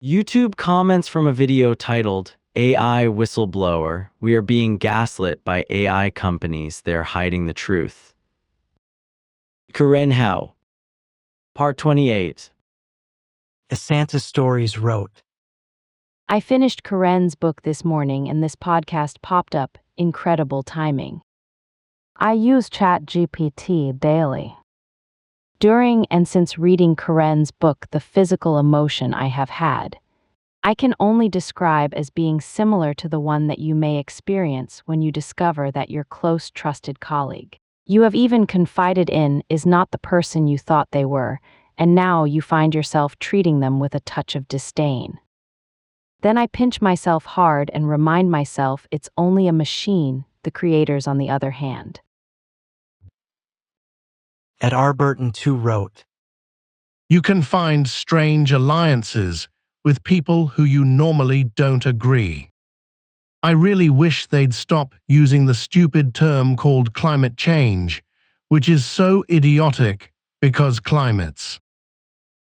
YouTube comments from a video titled, AI Whistleblower, We Are Being Gaslit by AI Companies, They're Hiding the Truth. Karen Hao. Part 28. Asanta Stories wrote. I finished Karen's book this morning and this podcast popped up. Incredible timing. I use ChatGPT daily. During and since reading Karen's book, the physical emotion I have had, I can only describe as being similar to the one that you may experience when you discover that your close, trusted colleague you have even confided in is not the person you thought they were, and now you find yourself treating them with a touch of disdain. Then I pinch myself hard and remind myself it's only a machine, the creators on the other hand. Ed Arburton too wrote. You can find strange alliances with people who you normally don't agree. I really wish they'd stop using the stupid term called climate change, which is so idiotic because climates.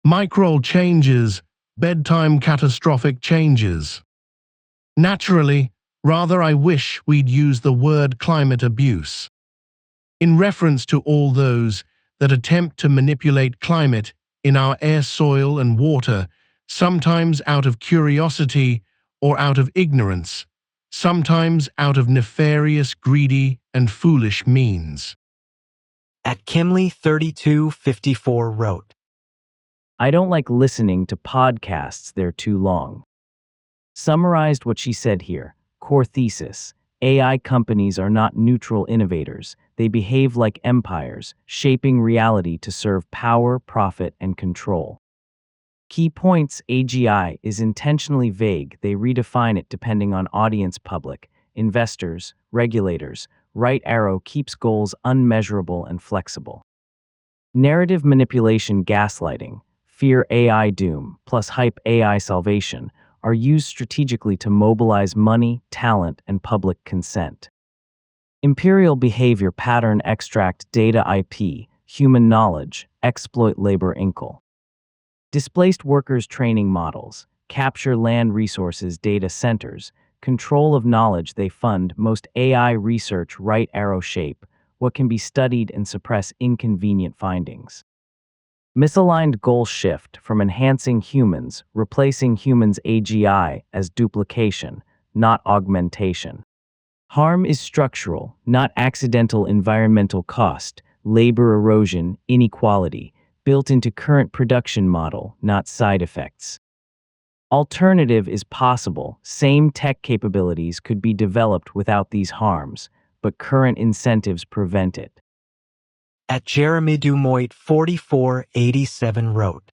Micro changes, bedtime catastrophic changes. Naturally, rather I wish we'd use the word climate abuse. In reference to all those that attempt to manipulate climate in our air, soil, and water, sometimes out of curiosity or out of ignorance, sometimes out of nefarious, greedy, and foolish means. At Kimley3254 wrote. I don't like listening to podcasts, they're too long. Summarized what she said here. Core thesis: AI companies are not neutral innovators. They behave like empires, shaping reality to serve power, profit, and control. Key points: AGI is intentionally vague. They redefine it depending on audience, public, investors, regulators. Right arrow keeps goals unmeasurable and flexible. Narrative manipulation, gaslighting, fear AI doom, plus hype AI salvation are used strategically to mobilize money, talent, and public consent. Imperial behavior pattern, extract data IP, human knowledge, exploit labor inkle. Displaced workers training models, capture land resources data centers, control of knowledge. They fund most AI research. Right arrow shape what can be studied and suppress inconvenient findings. Misaligned goal shift from enhancing humans, replacing humans. AGI as duplication, not augmentation. Harm is structural, not accidental. Environmental cost, labor erosion, inequality, built into current production model, not side effects. Alternative is possible. Same tech capabilities could be developed without these harms, but current incentives prevent it. At Jeremy Dumoit 4487 wrote.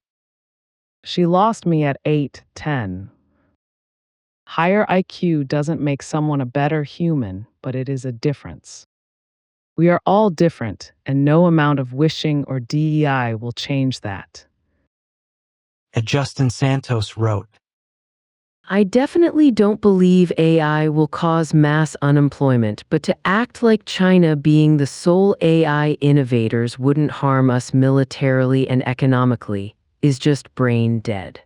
She lost me at 8-10. Higher IQ doesn't make someone a better human, but it is a difference. We are all different, and no amount of wishing or DEI will change that. At Justin Santos wrote. I definitely don't believe AI will cause mass unemployment, but to act like China being the sole AI innovators wouldn't harm us militarily and economically is just brain dead.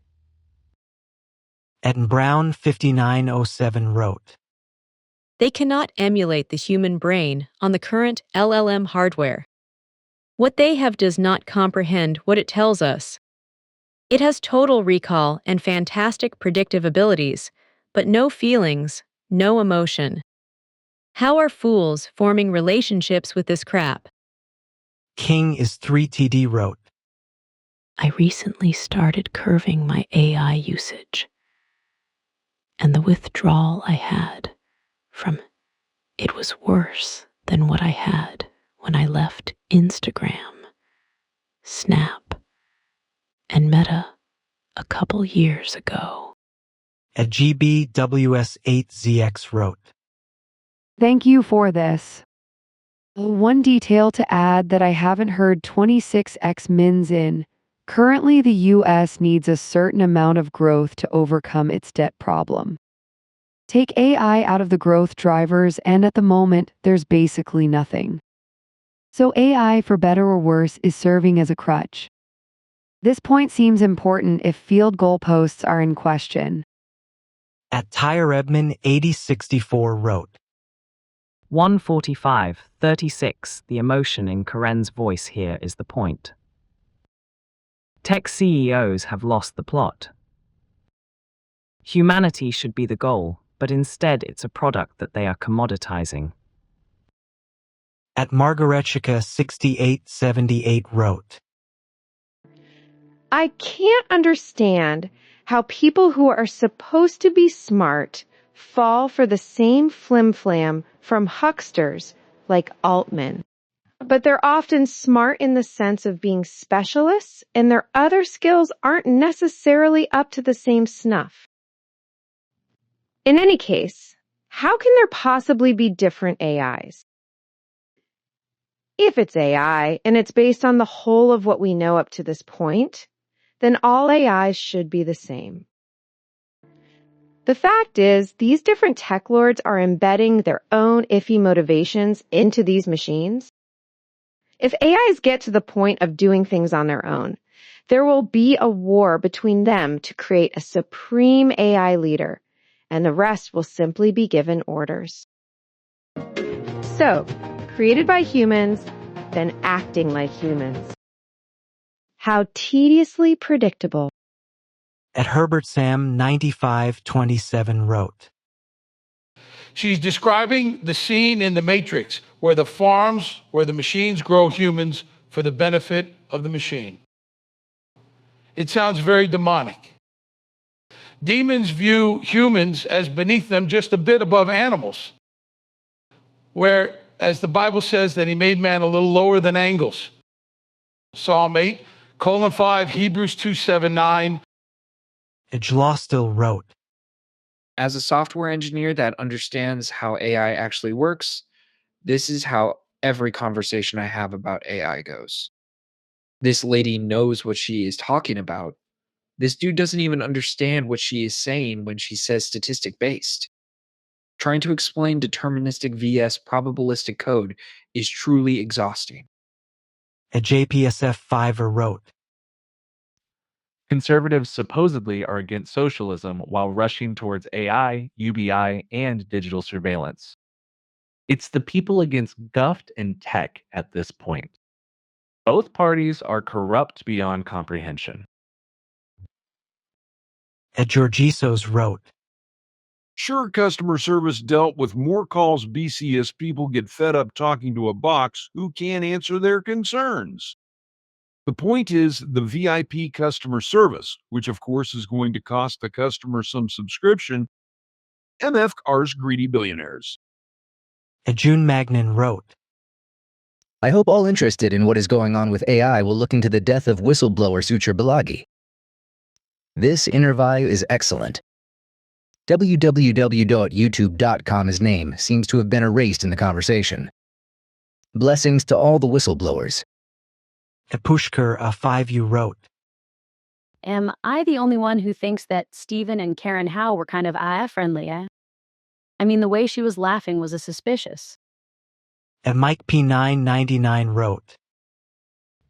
At Brown 5907 wrote. They cannot emulate the human brain on the current LLM hardware. What they have does not comprehend what it tells us. It has total recall and fantastic predictive abilities, but no feelings, no emotion. How are fools forming relationships with this crap? King is 3TD wrote. I recently started curving my AI usage, and the withdrawal I had from it was worse than what I had when I left Instagram, Snap, and Meta a couple years ago. At GBWS8ZX wrote. Thank you for this. One detail to add that I haven't heard 26x mins in. Currently, the US needs a certain amount of growth to overcome its debt problem. Take AI out of the growth drivers, and at the moment, there's basically nothing. So AI, for better or worse, is serving as a crutch. This point seems important if field goalposts are in question. At Tyre Edmund 8064 wrote, 1:45:36. The emotion in Karen's voice here is the point. Tech CEOs have lost the plot. Humanity should be the goal, but instead it's a product that they are commoditizing. At Margaretica 6878 wrote, I can't understand how people who are supposed to be smart fall for the same flim-flam from hucksters like Altman. But they're often smart in the sense of being specialists, and their other skills aren't necessarily up to the same snuff. In any case, how can there possibly be different AIs? If it's AI, and it's based on the whole of what we know up to this point, then all AIs should be the same. The fact is, these different tech lords are embedding their own iffy motivations into these machines. If AIs get to the point of doing things on their own, there will be a war between them to create a supreme AI leader, and the rest will simply be given orders. So, created by humans, then acting like humans. How tediously predictable. At Herbert Sam 9527 wrote, She's describing the scene in The Matrix where the machines grow humans for the benefit of the machine. It sounds very demonic. Demons view humans as beneath them, just a bit above animals, where, as the Bible says, that he made man a little lower than angels. Psalm 8:5, Hebrews 2:7-9. Ijlostil wrote, As a software engineer that understands how AI actually works, this is how every conversation I have about AI goes. This lady knows what she is talking about. This dude doesn't even understand what she is saying when she says statistic-based. Trying to explain deterministic vs probabilistic code is truly exhausting. At JPSF Fiverr wrote, Conservatives supposedly are against socialism while rushing towards AI, UBI, and digital surveillance. It's the people against guft and tech at this point. Both parties are corrupt beyond comprehension. At Georgisos wrote, Sure, customer service dealt with more calls BCS people get fed up talking to a box who can't answer their concerns. The point is the VIP customer service, which of course is going to cost the customer some subscription. MFR's greedy billionaires. At June Magnan wrote, I hope all interested in what is going on with AI will look into the death of whistleblower Suchar Balagi. This interview is excellent. www.youtube.com's name seems to have been erased in the conversation. Blessings to all the whistleblowers. At Pushkar, a 5U wrote, Am I the only one who thinks that Stephen and Karen Hao were kind of AI-friendly, eh? I mean, the way she was laughing was a suspicious. At Mike P999 wrote,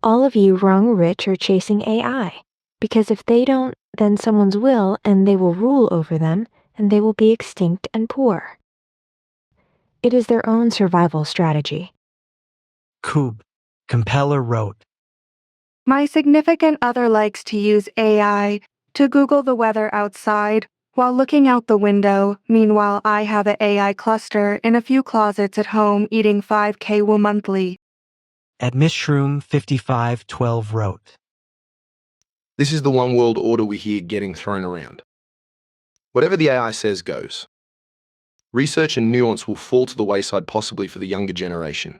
All of you wrong rich are chasing AI, because if they don't, then someone's will, and they will rule over them, and they will be extinct and poor. It is their own survival strategy. Koob, Compeller wrote, My significant other likes to use AI to Google the weather outside while looking out the window. Meanwhile, I have an AI cluster in a few closets at home eating 5K monthly. At Mishroom 5512 wrote, This is the one world order we hear getting thrown around. Whatever the AI says goes. Research and nuance will fall to the wayside possibly for the younger generation.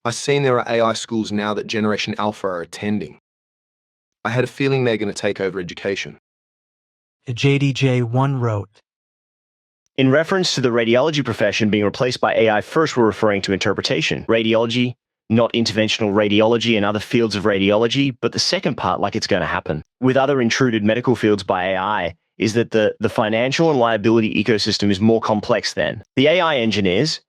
I've seen there are AI schools now that Generation Alpha are attending. I had a feeling they're going to take over education. JDJ1 wrote, In reference to the radiology profession being replaced by AI, first we're referring to interpretation, radiology, not interventional radiology and other fields of radiology, but the second part, like it's going to happen with other intruded medical fields by AI, is that the financial and liability ecosystem is more complex than the AI engineers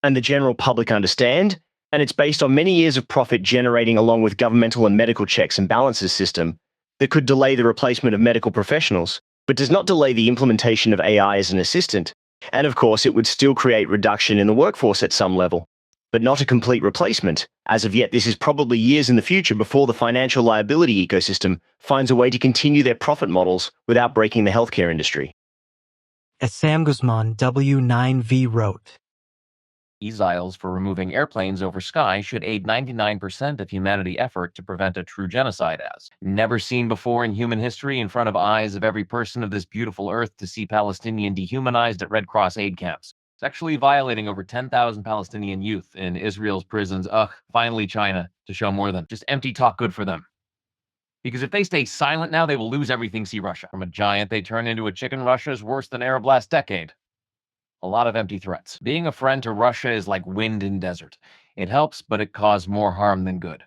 and the general public understand And it's based on many years of profit generating along with governmental and medical checks and balances system that could delay the replacement of medical professionals, but does not delay the implementation of AI as an assistant. And of course, it would still create reduction in the workforce at some level, but not a complete replacement. As of yet, this is probably years in the future before the financial liability ecosystem finds a way to continue their profit models without breaking the healthcare industry. As Sam Guzman, W9V, wrote, Exiles for removing airplanes over sky should aid 99% of humanity effort to prevent a true genocide as never seen before in human history in front of eyes of every person of this beautiful earth to see Palestinian dehumanized at Red Cross aid camps, sexually violating over 10,000 Palestinian youth in Israel's prisons. Ugh, finally China to show more than just empty talk good for them. Because if they stay silent now, they will lose everything. See Russia. From a giant they turn into a chicken. Russia is worse than Arab last decade. A lot of empty threats. Being a friend to Russia is like wind in desert. It helps, but it caused more harm than good.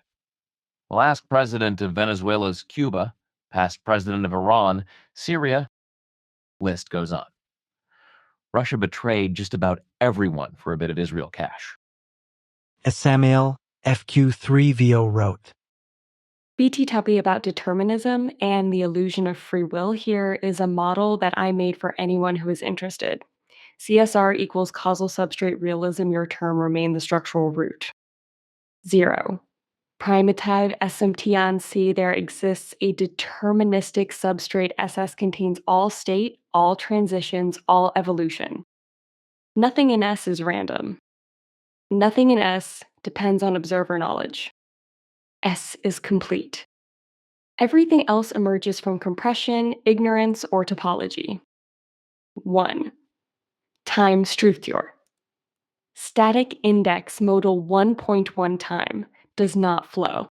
Well, ask President of Venezuela's Cuba, past President of Iran, Syria, list goes on. Russia betrayed just about everyone for a bit of Israel cash. As Samuel, FQ3VO, wrote, BTW about determinism and the illusion of free will here is a model that I made for anyone who is interested. CSR equals causal substrate realism, your term remain the structural root. 0. Primitive SMT on C, there exists a deterministic substrate. SS contains all state, all transitions, all evolution. Nothing in S is random. Nothing in S depends on observer knowledge. S is complete. Everything else emerges from compression, ignorance, or topology. 1. Times truth theory. Static index modal 1.1 time does not flow.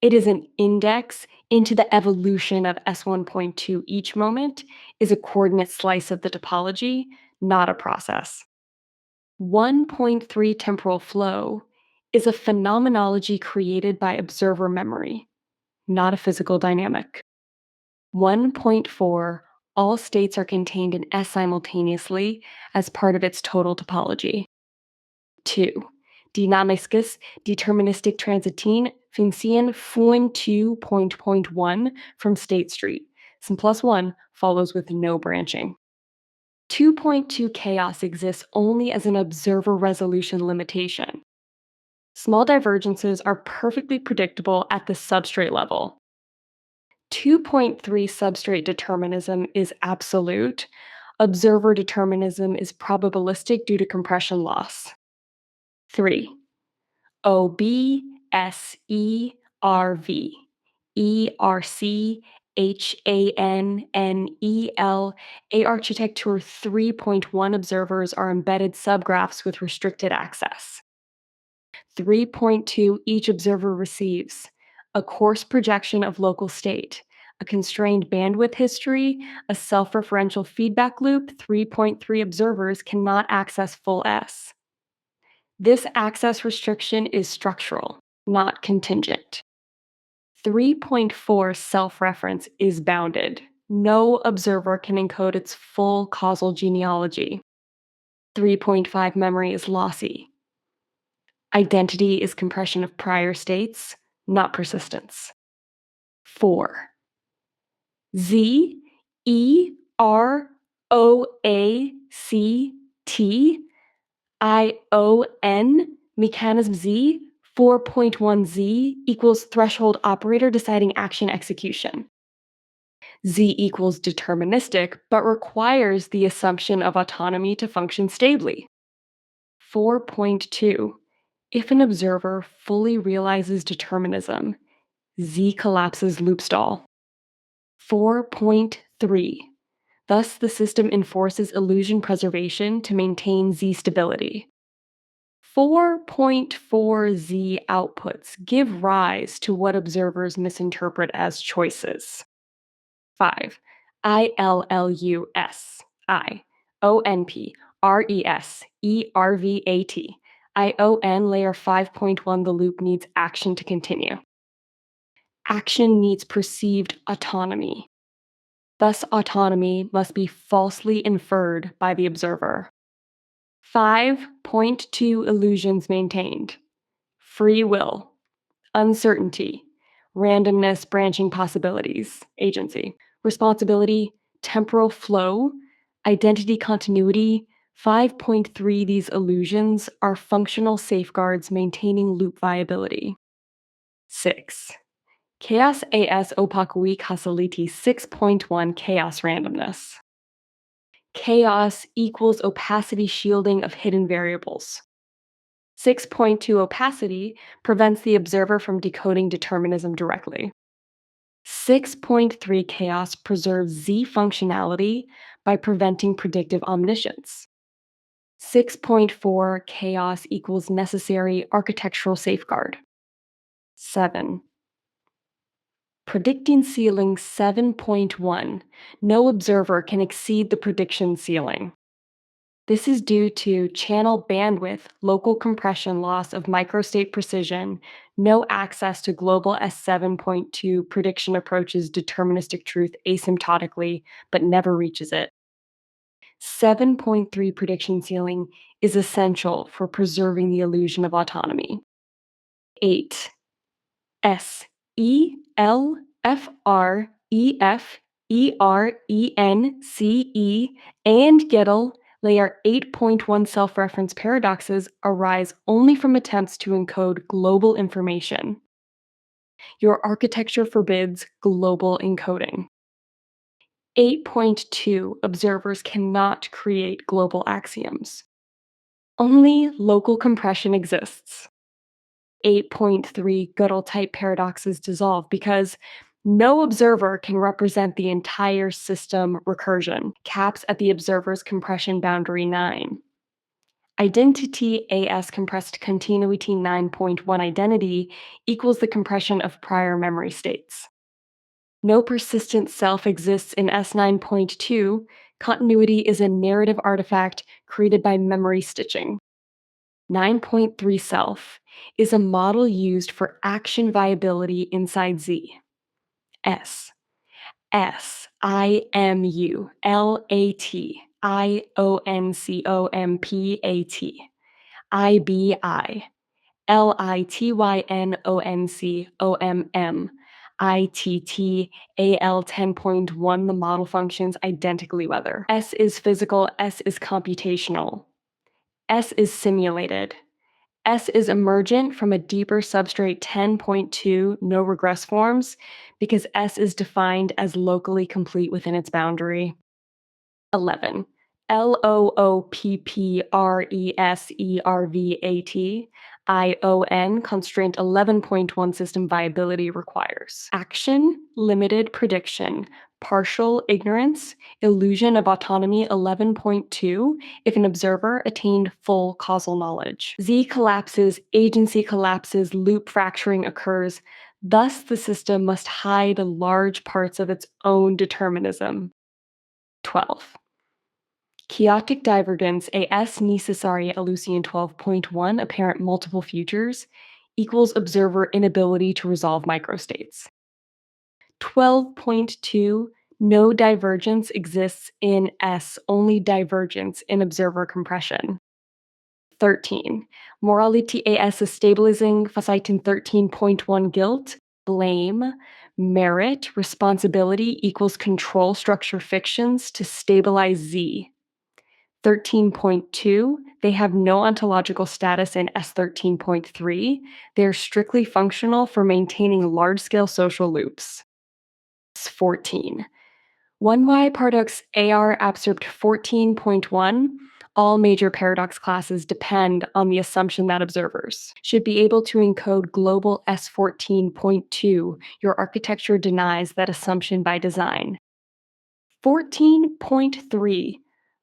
It is an index into the evolution of S1.2. Each moment is a coordinate slice of the topology, not a process. 1.3 temporal flow is a phenomenology created by observer memory, not a physical dynamic. 1.4 all states are contained in S simultaneously as part of its total topology. 2. Dynamiscus deterministic transitin Vincian Fuen 2.1 from State Street. Sim plus 1 follows with no branching. 2.2 chaos exists only as an observer resolution limitation. Small divergences are perfectly predictable at the substrate level. 2.3 substrate determinism is absolute. Observer determinism is probabilistic due to compression loss. 3. OB, SE, RV, ERC, HANNEL, Architecture 3.1 observers are embedded subgraphs with restricted access. 3.2 each observer receives a coarse projection of local state, a constrained bandwidth history, a self-referential feedback loop. 3.3 observers cannot access full S. This access restriction is structural, not contingent. 3.4 self-reference is bounded. No observer can encode its full causal genealogy. 3.5 memory is lossy. Identity is compression of prior states, not persistence. 4. Z, E, R, O, A, C, T, I, O, N, mechanism Z, 4.1Z equals threshold operator deciding action execution. Z equals deterministic, but requires the assumption of autonomy to function stably. 4.2. If an observer fully realizes determinism, Z collapses loop stall. 4.3. Thus, the system enforces illusion preservation to maintain Z stability. 4.4Z outputs give rise to what observers misinterpret as choices. 5. ILLUS, I, ONP, RES, ERVAT, ION layer 5.1 the loop needs action to continue. Action needs perceived autonomy. Thus, autonomy must be falsely inferred by the observer. 5.2 illusions maintained. free will, uncertainty, randomness, branching possibilities, agency, responsibility, temporal flow, identity continuity. 5.3 These illusions are functional safeguards maintaining loop viability. 6. Chaos AS opakui kasaliti 6.1 Chaos randomness. Chaos equals opacity shielding of hidden variables. 6.2 Opacity prevents the observer from decoding determinism directly. 6.3 Chaos preserves Z functionality by preventing predictive omniscience. 6.4 Chaos equals necessary architectural safeguard. 7. Predicting ceiling 7.1. No observer can exceed the prediction ceiling. This is due to channel bandwidth, local compression loss of microstate precision, no access to global S7.2 prediction approaches deterministic truth asymptotically, but never reaches it. 7.3 prediction ceiling is essential for preserving the illusion of autonomy. 8. S E L F R E F E R E N C E and Gödel layer 8.1 self-reference paradoxes arise only from attempts to encode global information. Your architecture forbids global encoding. 8.2 Observers cannot create global axioms. Only local compression exists. 8.3 Gödel-type paradoxes dissolve because no observer can represent the entire system recursion, caps at the observer's compression boundary 9. Identity AS compressed continuity 9.1 identity equals the compression of prior memory states. No persistent self exists in S9.2. Continuity is a narrative artifact created by memory stitching. 9.3 Self is a model used for action viability inside Z. S. S. I. M. U. L. A. T. I. O. N. C. O. M. P. A. T. I. B. I. L. I. T. Y. N. O. N. C. O. M. M. I. T. T. A. L. 10.1 The model functions identically whether S is physical, S is computational. S is simulated. S is emergent from a deeper substrate 10.2 no regress forms because S is defined as locally complete within its boundary. 11. LOOPPRESERVAT ION constraint 11.1 system viability requires action, limited prediction, partial ignorance, illusion of autonomy 11.2 if an observer attained full causal knowledge. Z collapses, agency collapses, loop fracturing occurs. Thus, the system must hide large parts of its own determinism. 12. Chaotic divergence AS necessary Lucian 12.1 apparent multiple futures equals observer inability to resolve microstates. 12.2 No divergence exists in S, only divergence in observer compression. 13. Morality AS is stabilizing Faciten 13.1 guilt, blame, merit, responsibility equals control structure fictions to stabilize Z. 13.2, they have no ontological status in S13.3. They're strictly functional for maintaining large-scale social loops. 14. 1Y paradox AR absurd 14.1. All major paradox classes depend on the assumption that observers should be able to encode global S14.2. Your architecture denies that assumption by design. 14.3.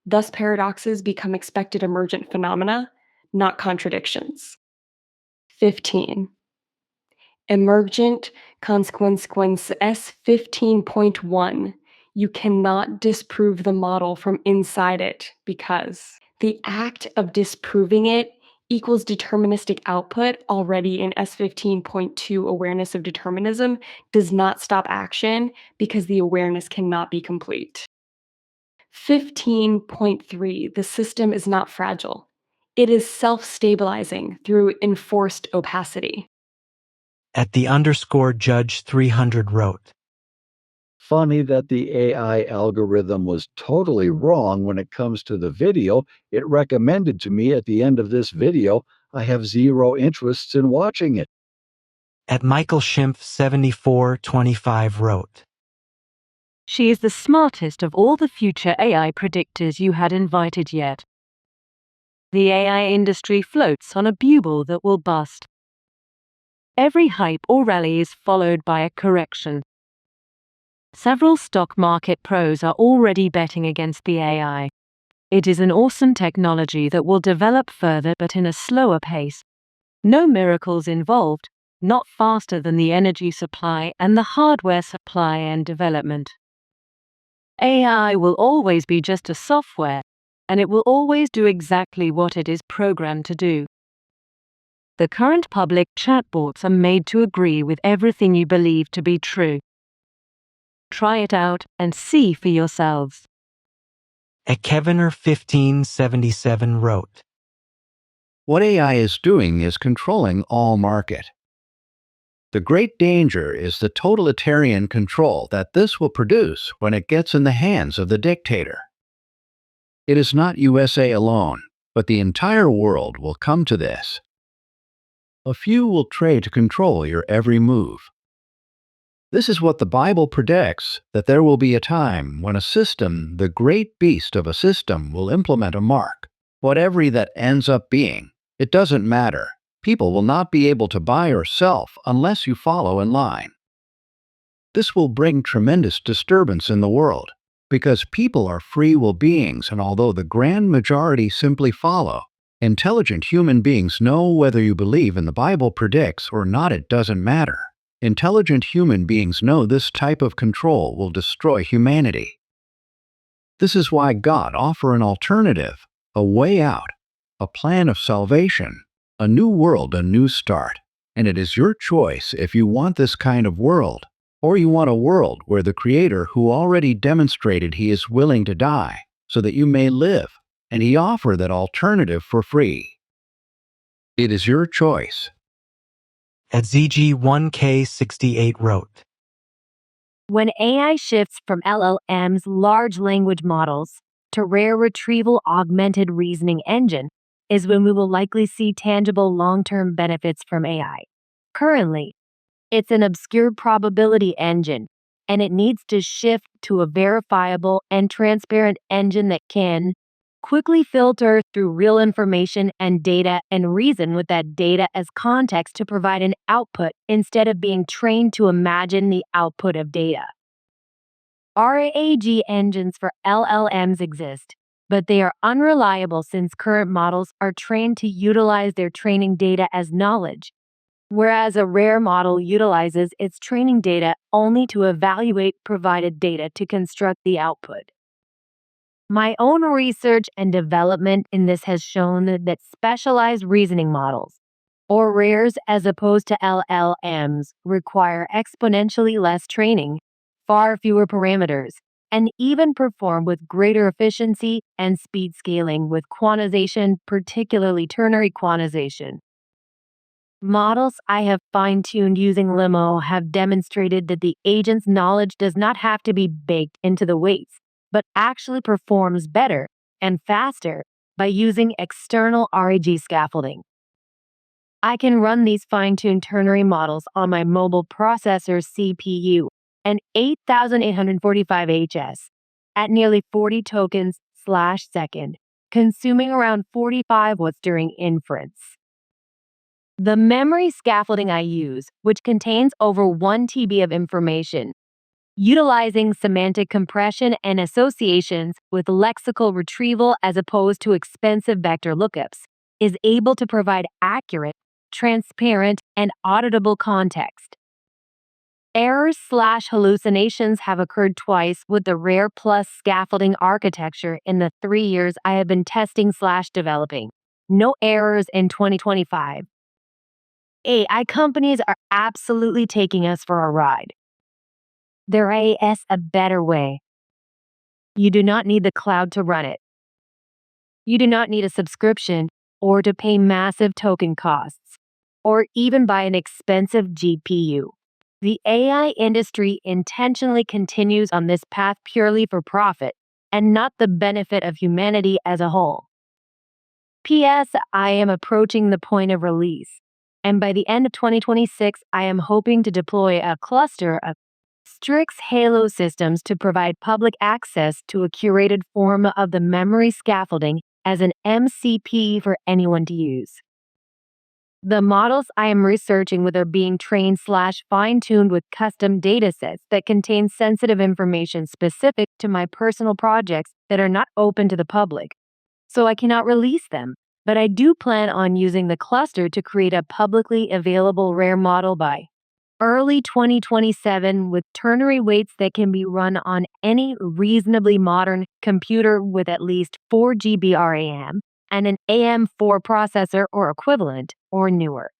Thus, paradoxes become expected emergent phenomena, not contradictions. 15. Emergent consequence S15.1. You cannot disprove the model from inside it because the act of disproving it equals deterministic output already in S15.2 awareness of determinism does not stop action because the awareness cannot be complete. 15.3 The system is not fragile. It is self-stabilizing through enforced opacity. At the underscore Judge 300 wrote, Funny that the AI algorithm was totally wrong when it comes to the video it recommended to me at the end of this video. I have zero interest in watching it. At Michael Schimpf 7425 wrote, She is the smartest of all the future AI predictors you had invited yet. The AI industry floats on a bugle that will bust. Every hype or rally is followed by a correction. Several stock market pros are already betting against the AI. It is an awesome technology that will develop further but in a slower pace. No miracles involved, not faster than the energy supply and the hardware supply and development. AI will always be just a software, and it will always do exactly what it is programmed to do. The current public chatbots are made to agree with everything you believe to be true. Try it out and see for yourselves. At Kevinner 1577 wrote, What AI is doing is controlling all market. The great danger is the totalitarian control that this will produce when it gets in the hands of the dictator. It is not USA alone, but the entire world will come to this. A few will try to control your every move. This is what the Bible predicts, that there will be a time when a system, the great beast of a system, will implement a mark. Whatever that ends up being, it doesn't matter. People will not be able to buy or sell unless you follow in line. This will bring tremendous disturbance in the world, because people are free will beings, and although the grand majority simply follow, intelligent human beings know whether you believe in the Bible predicts or not, it doesn't matter. Intelligent human beings know this type of control will destroy humanity. This is why God offers an alternative, a way out, a plan of salvation, a new world, a new start. And it is your choice if you want this kind of world, or you want a world where the Creator, who already demonstrated He is willing to die so that you may live, and He offers that alternative for free. It is your choice. At ZG1K68 wrote, When AI shifts from LLMs, large language models, to rare retrieval augmented reasoning engine, is when we will likely see tangible long-term benefits from AI. Currently, it's an obscure probability engine, and it needs to shift to a verifiable and transparent engine that can quickly filter through real information and data and reason with that data as context to provide an output instead of being trained to imagine the output of data. RAG engines for LLMs exist, but they are unreliable since current models are trained to utilize their training data as knowledge, whereas a rare model utilizes its training data only to evaluate provided data to construct the output. My own research and development in this has shown that specialized reasoning models, or rares as opposed to LLMs, require exponentially less training, far fewer parameters, and even perform with greater efficiency and speed scaling with quantization, particularly ternary quantization. Models I have fine-tuned using Limo have demonstrated that the agent's knowledge does not have to be baked into the weights, but actually performs better and faster by using external RAG scaffolding. I can run these fine-tuned ternary models on my mobile processor CPU, an 8845HS, at nearly 40 tokens/second, consuming around 45 watts during inference. The memory scaffolding I use, which contains over 1 TB of information, utilizing semantic compression and associations with lexical retrieval as opposed to expensive vector lookups, is able to provide accurate, transparent, and auditable context. Errors/hallucinations have occurred twice with the Rare Plus scaffolding architecture in the 3 years I have been testing/developing. No errors in 2025. AI companies are absolutely taking us for a ride. There is a better way. You do not need the cloud to run it. You do not need a subscription. or to pay massive token costs, or even buy an expensive GPU. The AI industry intentionally continues on this path purely for profit and not the benefit of humanity as a whole. P.S. I am approaching the point of release, and by the end of 2026, I am hoping to deploy a cluster of Strix Halo systems to provide public access to a curated form of the memory scaffolding as an MCP for anyone to use. The models I am researching with are being trained/fine-tuned with custom datasets that contain sensitive information specific to my personal projects that are not open to the public, so I cannot release them, but I do plan on using the cluster to create a publicly available rare model by early 2027 with ternary weights that can be run on any reasonably modern computer with at least 4 GB RAM and an AM4 processor or equivalent or newer.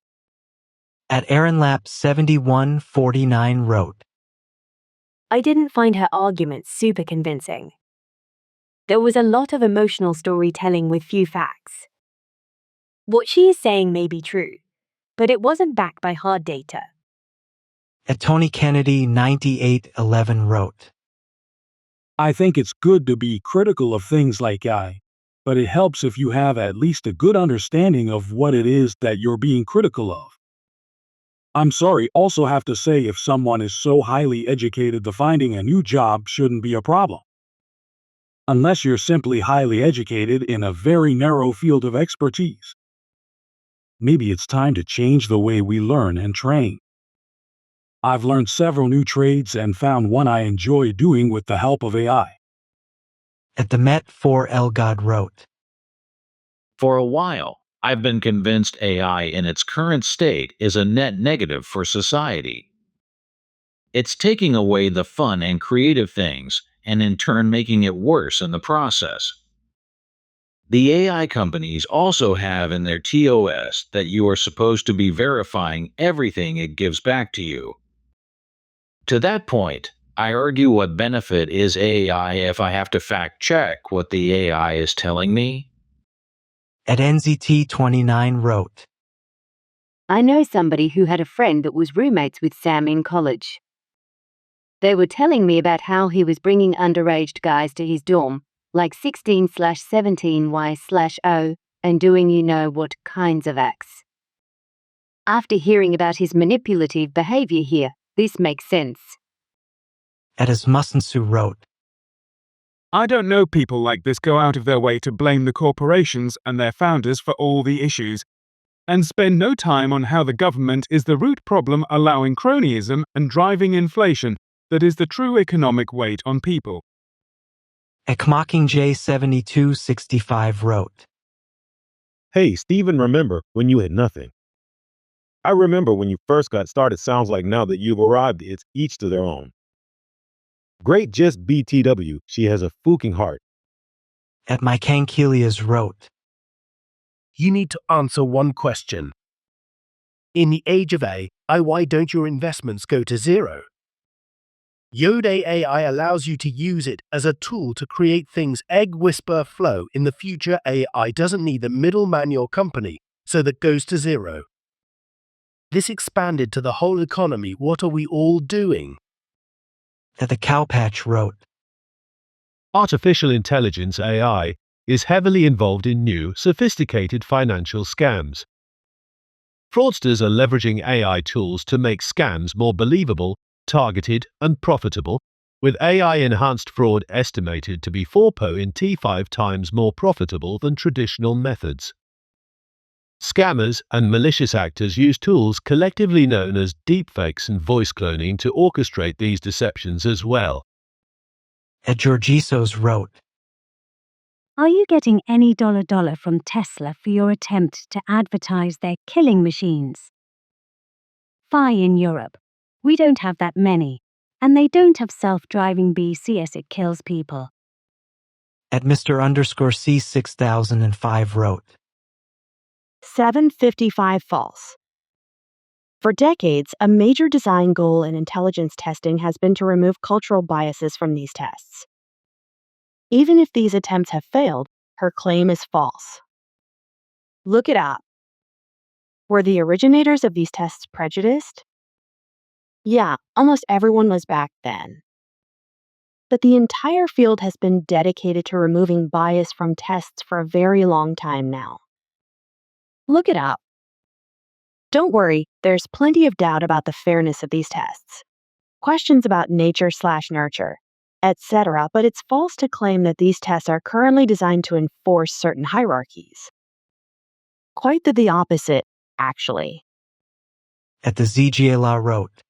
At AaronLap 7149 wrote, I didn't find her argument super convincing. There was a lot of emotional storytelling with few facts. What she is saying may be true, but it wasn't backed by hard data. At Tony Kennedy 9811 wrote, I think it's good to be critical of things like AI, but it helps if you have at least a good understanding of what it is that you're being critical of. I'm sorry, also have to say if someone is so highly educated that finding a new job shouldn't be a problem. Unless you're simply highly educated in a very narrow field of expertise. Maybe it's time to change the way we learn and train. I've learned several new trades and found one I enjoy doing with the help of AI. At the Met 4 Elgod wrote, For a while, I've been convinced AI in its current state is a net negative for society. It's taking away the fun and creative things, and in turn making it worse in the process. The AI companies also have in their TOS that you are supposed to be verifying everything it gives back to you. To that point, I argue what benefit is AI if I have to fact-check what the AI is telling me? At NZT29 wrote, I know somebody who had a friend that was roommates with Sam in college. They were telling me about how he was bringing underage guys to his dorm, like 16/17Y/O, and doing you know what kinds of acts. After hearing about his manipulative behavior here, this makes sense. At Asmussensu wrote, I don't know people like this go out of their way to blame the corporations and their founders for all the issues, and spend no time on how the government is the root problem allowing cronyism and driving inflation that is the true economic weight on people. At Mockingjay 7265 wrote, Hey, Stephen, remember when you had nothing? I remember when you first got started. Sounds like now that you've arrived, it's each to their own. Great just BTW, she has a fucking heart. At Mike Ankelias wrote, You need to answer one question. In the age of AI, why don't your investments go to zero? Yode AI allows you to use it as a tool to create things egg whisper flow. In the future, AI doesn't need the middleman your company, so that goes to zero. This expanded to the whole economy. What are we all doing? At the Cowpatch wrote, Artificial intelligence AI is heavily involved in new, sophisticated financial scams. Fraudsters are leveraging AI tools to make scams more believable, targeted, and profitable, with AI-enhanced fraud estimated to be 4.5 times more profitable than traditional methods. Scammers and malicious actors use tools collectively known as deepfakes and voice cloning to orchestrate these deceptions as well. At Georgisos wrote, Are you getting any dollar from Tesla for your attempt to advertise their killing machines? Fie in Europe. We don't have that many, and they don't have self-driving BC as it kills people. At Mr_C6005 wrote, 755 false. For decades, a major design goal in intelligence testing has been to remove cultural biases from these tests. Even if these attempts have failed, her claim is false. Look it up. Were the originators of these tests prejudiced? Yeah, almost everyone was back then. But the entire field has been dedicated to removing bias from tests for a very long time now. Look it up. Don't worry, there's plenty of doubt about the fairness of these tests. Questions about nature/nurture, etc., but it's false to claim that these tests are currently designed to enforce certain hierarchies. Quite the opposite, actually. At the ZGLA wrote,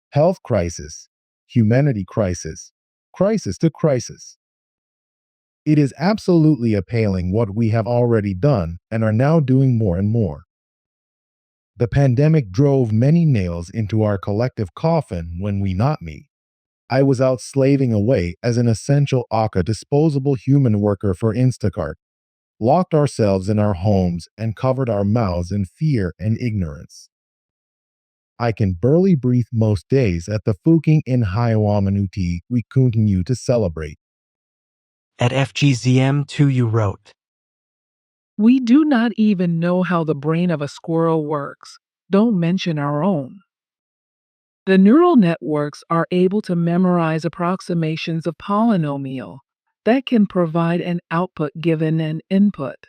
Health crisis, humanity crisis, crisis to crisis. It is absolutely appalling what we have already done and are now doing more and more. The pandemic drove many nails into our collective coffin when we, not me. I was out slaving away as an essential AKA disposable human worker for Instacart, locked ourselves in our homes and covered our mouths in fear and ignorance. I can barely breathe most days at the fucking in Haiwamanuti we continue to celebrate. At FGZM2 wrote, We do not even know how the brain of a squirrel works, don't mention our own. The neural networks are able to memorize approximations of polynomial that can provide an output given an input,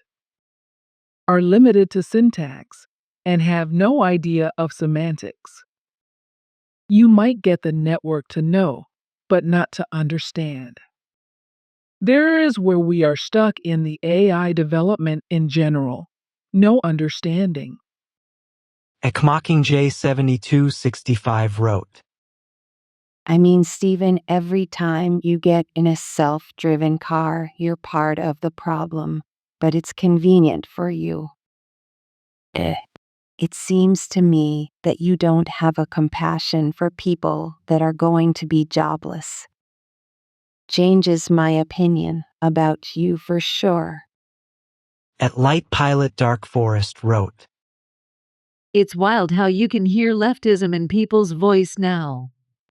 are limited to syntax, and have no idea of semantics. You might get the network to know, but not to understand. There is where we are stuck in the AI development in general. No understanding. Ekmockingjay7265 wrote, I mean, Stephen, every time you get in a self-driven car, you're part of the problem, but it's convenient for you. It seems to me that you don't have a compassion for people that are going to be jobless. Changes my opinion about you for sure. At Light Pilot Dark Forest wrote, It's wild how you can hear leftism in people's voice now.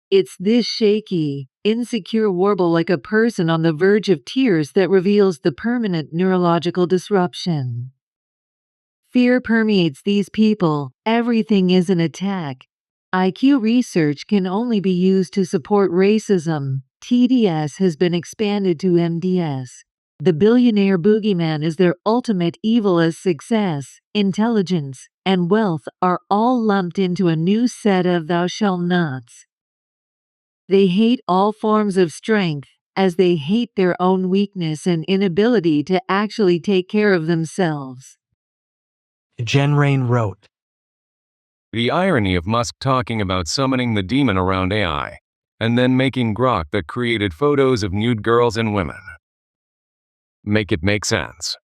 It's this shaky, insecure warble like a person on the verge of tears that reveals the permanent neurological disruption. Fear permeates these people. Everything is an attack. IQ research can only be used to support racism. TDS has been expanded to MDS. The billionaire boogeyman is their ultimate evil as success, intelligence, and wealth are all lumped into a new set of thou shalt nots. They hate all forms of strength, as they hate their own weakness and inability to actually take care of themselves. Jen Rain wrote, The irony of Musk talking about summoning the demon around AI, and then making grok that created photos of nude girls and women. Make it make sense.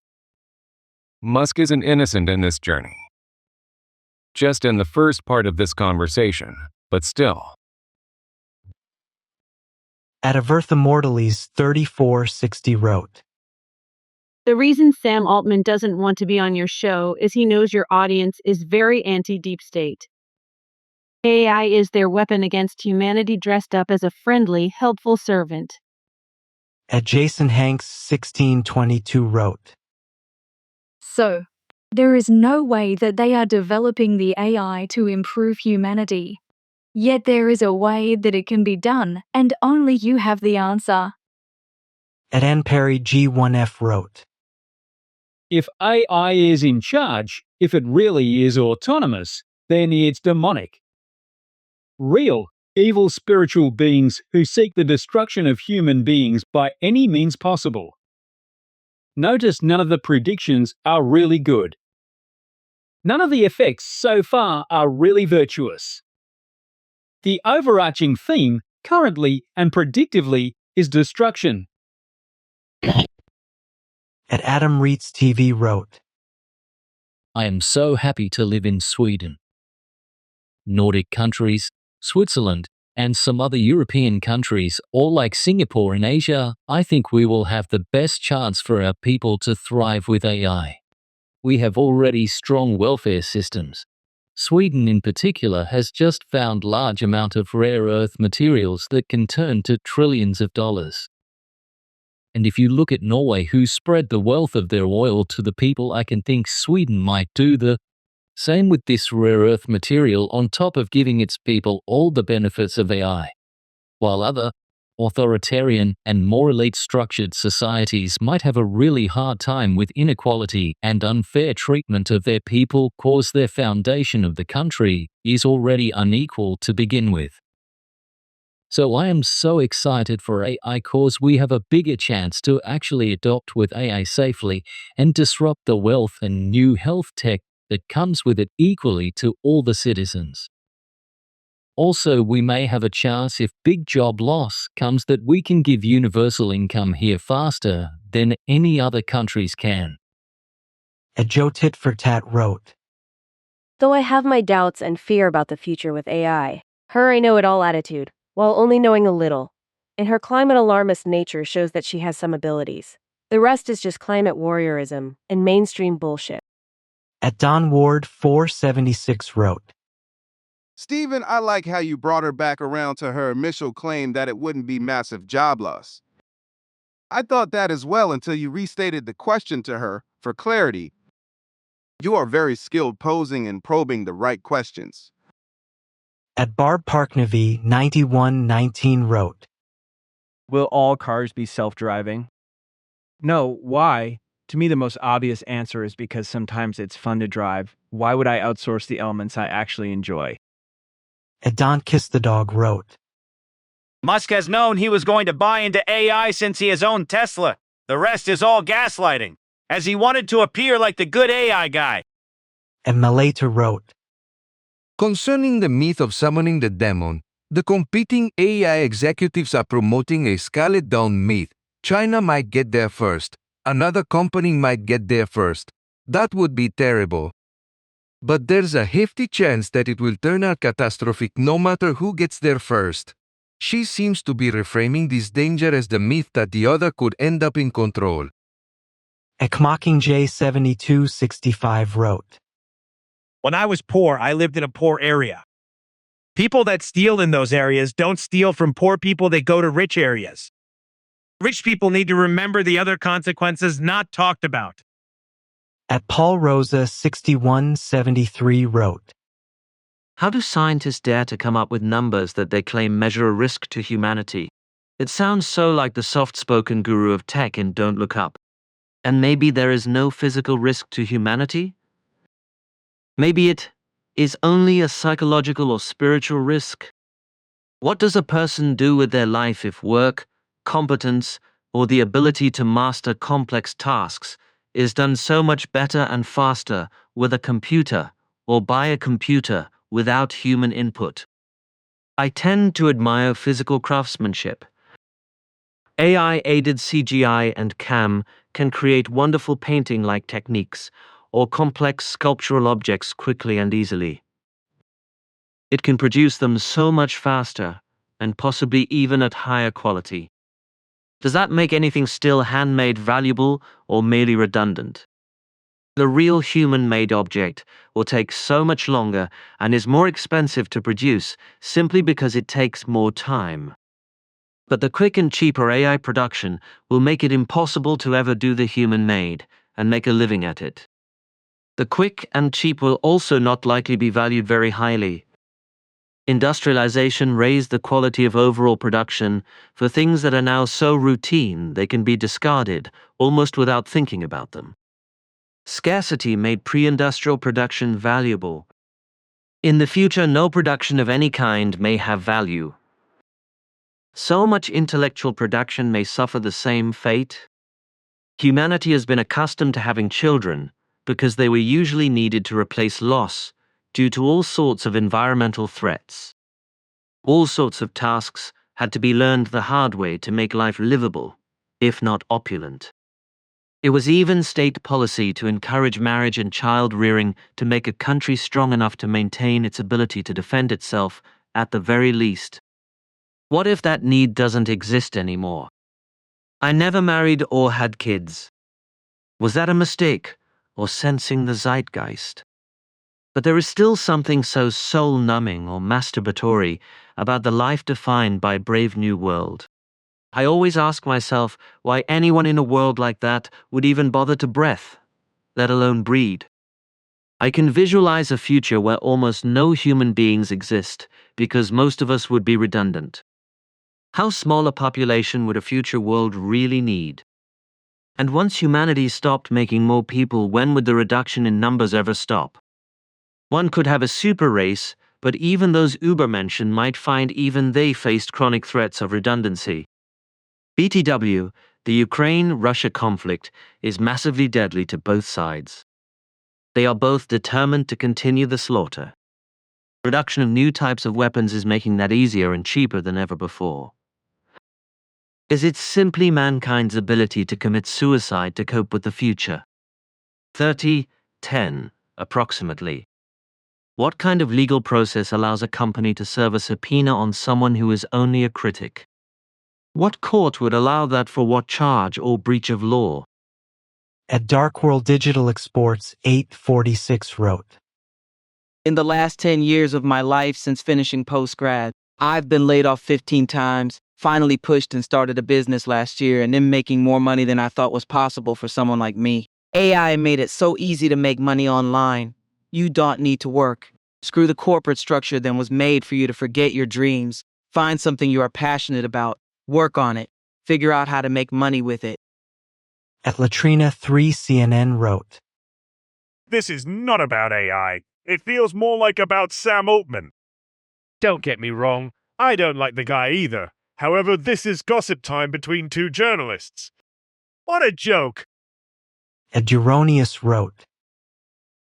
Musk isn't innocent in this journey. Just in the first part of this conversation, but still. At Avertha Mortales 3460 wrote, The reason Sam Altman doesn't want to be on your show is he knows your audience is very anti-deep state. AI is their weapon against humanity dressed up as a friendly, helpful servant. At Jason Hanks 1622 wrote, So, there is no way that they are developing the AI to improve humanity. Yet there is a way that it can be done, and only you have the answer. At N Perry G1F wrote, If AI is in charge, if it really is autonomous, then it's demonic. Real, evil spiritual beings who seek the destruction of human beings by any means possible. Notice none of the predictions are really good. None of the effects so far are really virtuous. The overarching theme, currently and predictively, is destruction. At Adam Reitz TV wrote, I am so happy to live in Sweden. Nordic countries, Switzerland, and some other European countries, all like Singapore in Asia, I think we will have the best chance for our people to thrive with AI. We have already strong welfare systems. Sweden in particular has just found large amount of rare earth materials that can turn to trillions of dollars. And if you look at Norway, who spread the wealth of their oil to the people, I can think Sweden might do the same with this rare earth material on top of giving its people all the benefits of AI. While other authoritarian and more elite structured societies might have a really hard time with inequality and unfair treatment of their people cause their foundation of the country is already unequal to begin with. So I am so excited for AI cause we have a bigger chance to actually adopt with AI safely and disrupt the wealth and new health tech that comes with it equally to all the citizens. Also, we may have a chance if big job loss comes that we can give universal income here faster than any other countries can. A Joe Tit for Tat wrote, Though I have my doubts and fear about the future with AI, her I know it all attitude, while only knowing a little, and her climate alarmist nature shows that she has some abilities. The rest is just climate warriorism and mainstream bullshit. At Don Ward 476 wrote, Stephen, I like how you brought her back around to her initial claim that it wouldn't be massive job loss. I thought that as well until you restated the question to her for clarity. You are very skilled posing and probing the right questions. At Barb Parknavi 9119 wrote, Will all cars be self-driving? No, why? To me, the most obvious answer is because sometimes it's fun to drive. Why would I outsource the elements I actually enjoy? At Don Kiss the Dog wrote, Musk has known he was going to buy into AI since he has owned Tesla. The rest is all gaslighting, as he wanted to appear like the good AI guy. And Maleta wrote, Concerning the myth of summoning the demon, the competing AI executives are promoting a scaled-down myth. China might get there first. Another company might get there first. That would be terrible. But there's a hefty chance that it will turn out catastrophic no matter who gets there first. She seems to be reframing this danger as the myth that the other could end up in control. Mockingjay 7265 wrote, When I was poor, I lived in a poor area. People that steal in those areas don't steal from poor people, they go to rich areas. Rich people need to remember the other consequences not talked about. At Paul Rosa 6173 wrote, How do scientists dare to come up with numbers that they claim measure a risk to humanity? It sounds so like the soft-spoken guru of tech in Don't Look Up. And maybe there is no physical risk to humanity? Maybe it is only a psychological or spiritual risk? What does a person do with their life if work, competence, or the ability to master complex tasks is done so much better and faster with a computer or by a computer without human input? I tend to admire physical craftsmanship. AI-aided CGI and CAM can create wonderful painting-like techniques or complex sculptural objects quickly and easily. It can produce them so much faster and possibly even at higher quality. Does that make anything still handmade valuable or merely redundant? The real human-made object will take so much longer and is more expensive to produce simply because it takes more time. But the quick and cheaper AI production will make it impossible to ever do the human-made and make a living at it. The quick and cheap will also not likely be valued very highly. Industrialization raised the quality of overall production for things that are now so routine they can be discarded almost without thinking about them. Scarcity made pre-industrial production valuable. In the future, no production of any kind may have value. So much intellectual production may suffer the same fate. Humanity has been accustomed to having children because they were usually needed to replace loss due to all sorts of environmental threats. All sorts of tasks had to be learned the hard way to make life livable, if not opulent. It was even state policy to encourage marriage and child rearing to make a country strong enough to maintain its ability to defend itself at the very least. What if that need doesn't exist anymore? I never married or had kids. Was that a mistake or sensing the zeitgeist? But there is still something so soul-numbing or masturbatory about the life defined by Brave New World. I always ask myself why anyone in a world like that would even bother to breath, let alone breed. I can visualize a future where almost no human beings exist because most of us would be redundant. How small a population would a future world really need? And once humanity stopped making more people, when would the reduction in numbers ever stop? One could have a super race, but even those Ubermenschen might find even they faced chronic threats of redundancy. BTW, the Ukraine-Russia conflict is massively deadly to both sides. They are both determined to continue the slaughter. Production of new types of weapons is making that easier and cheaper than ever before. Is it simply mankind's ability to commit suicide to cope with the future? 30-10, approximately. What kind of legal process allows a company to serve a subpoena on someone who is only a critic? What court would allow that? For what charge or breach of law? At Dark World Digital Exports 846 wrote, In the last 10 years of my life since finishing post-grad, I've been laid off 15 times, finally pushed and started a business last year, and then making more money than I thought was possible for someone like me. AI made it so easy to make money online. You don't need to work. Screw the corporate structure that was made for you to forget your dreams. Find something you are passionate about. Work on it. Figure out how to make money with it. At Latrina 3 CNN wrote, This is not about AI. It feels more like about Sam Altman. Don't get me wrong, I don't like the guy either. However, this is gossip time between two journalists. What a joke! At Euronius wrote,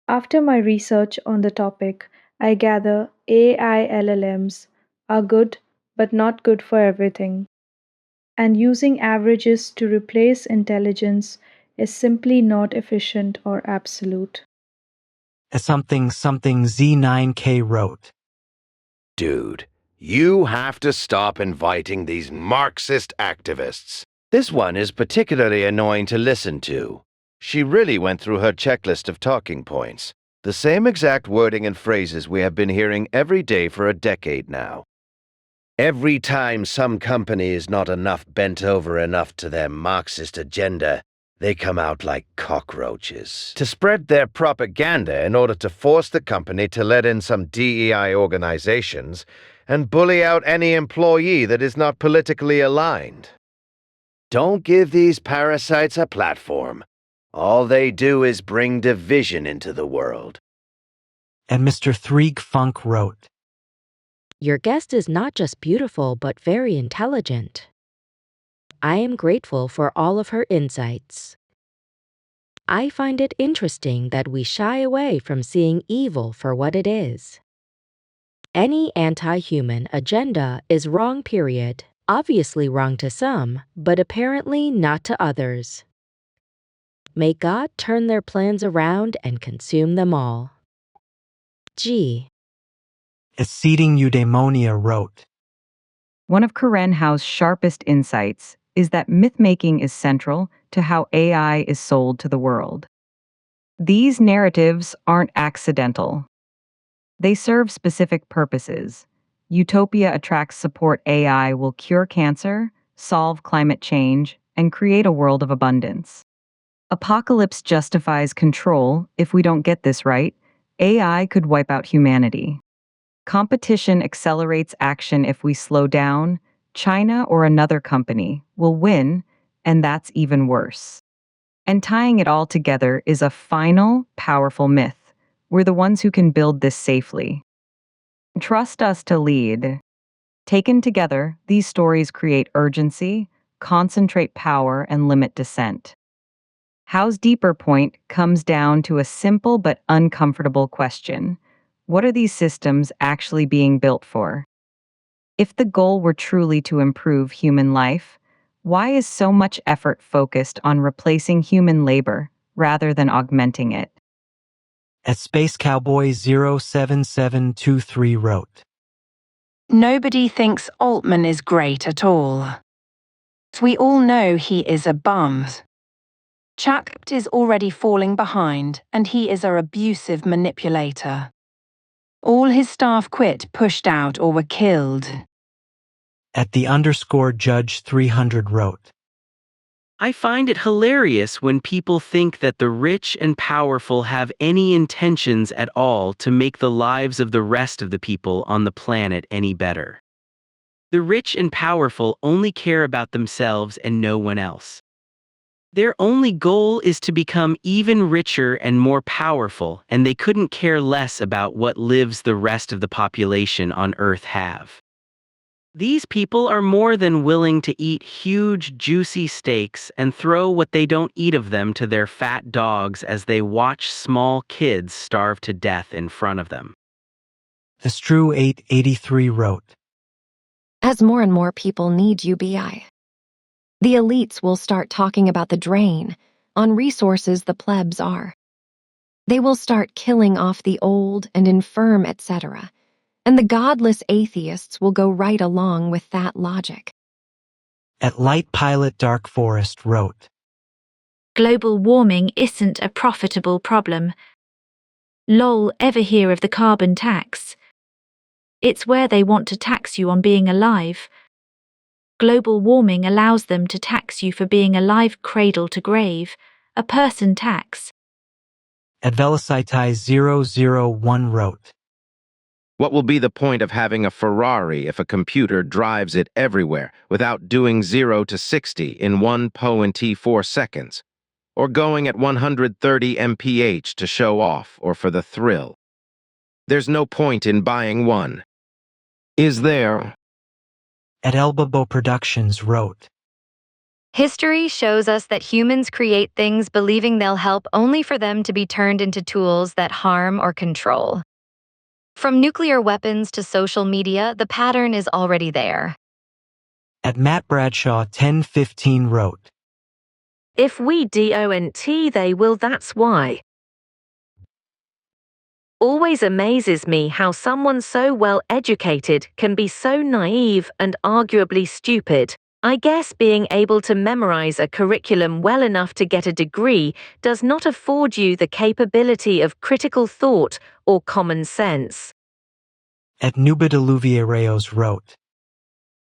After my research on the topic, I gather AI LLMs are good but not good for everything. And using averages to replace intelligence is simply not efficient or absolute. At something Z9K wrote, Dude, you have to stop inviting these Marxist activists. This one is particularly annoying to listen to. She really went through her checklist of talking points, the same exact wording and phrases we have been hearing every day for a decade now. Every time some company is not bent over enough to their Marxist agenda, they come out like cockroaches to spread their propaganda in order to force the company to let in some DEI organizations and bully out any employee that is not politically aligned. Don't give these parasites a platform. All they do is bring division into the world. And Mr. Threeg Funk wrote, Your guest is not just beautiful, but very intelligent. I am grateful for all of her insights. I find it interesting that we shy away from seeing evil for what it is. Any anti-human agenda is wrong, period. Obviously wrong to some, but apparently not to others. May God turn their plans around and consume them all. G. Exceeding Eudaimonia wrote, One of Karen Hao's sharpest insights is that myth-making is central to how AI is sold to the world. These narratives aren't accidental. They serve specific purposes. Utopia attracts support AI will cure cancer, solve climate change, and create a world of abundance. Apocalypse justifies control. If we don't get this right, AI could wipe out humanity. Competition accelerates action. If we slow down, China or another company will win, and that's even worse. And tying it all together is a final, powerful myth. We're the ones who can build this safely. Trust us to lead. Taken together, these stories create urgency, concentrate power, and limit dissent. Hao's deeper point comes down to a simple but uncomfortable question. What are these systems actually being built for? If the goal were truly to improve human life, why is so much effort focused on replacing human labor rather than augmenting it? At Space Cowboy 07723 wrote, Nobody thinks Altman is great at all. We all know he is a bum. Chuck is already falling behind, and he is an abusive manipulator. All his staff quit, pushed out, or were killed. At the underscore Judge 300 wrote, I find it hilarious when people think that the rich and powerful have any intentions at all to make the lives of the rest of the people on the planet any better. The rich and powerful only care about themselves and no one else. Their only goal is to become even richer and more powerful, and they couldn't care less about what lives the rest of the population on Earth have. These people are more than willing to eat huge, juicy steaks and throw what they don't eat of them to their fat dogs as they watch small kids starve to death in front of them. The Strew 883 wrote, As more and more people need UBI, the elites will start talking about the drain on resources the plebs are. They will start killing off the old and infirm, etc., and the godless atheists will go right along with that logic. At Light Pilot Dark Forest wrote, Global warming isn't a profitable problem. Lol, ever hear of the carbon tax? It's where they want to tax you on being alive. Global warming allows them to tax you for being alive cradle to grave, a person tax. At Velocitai 001 wrote, What will be the point of having a Ferrari if a computer drives it everywhere without doing 0 to 60 in 1.4 seconds, or going at 130 mph to show off or for the thrill? There's no point in buying one. Is there? At Elbabo Productions wrote, History shows us that humans create things believing they'll help only for them to be turned into tools that harm or control. From nuclear weapons to social media, the pattern is already there. At Matt Bradshaw 1015 wrote, If we don't, they will, that's why. Always amazes me how someone so well educated can be so naive and arguably stupid. I guess being able to memorize a curriculum well enough to get a degree does not afford you the capability of critical thought or common sense. At Nubidiluviereos wrote,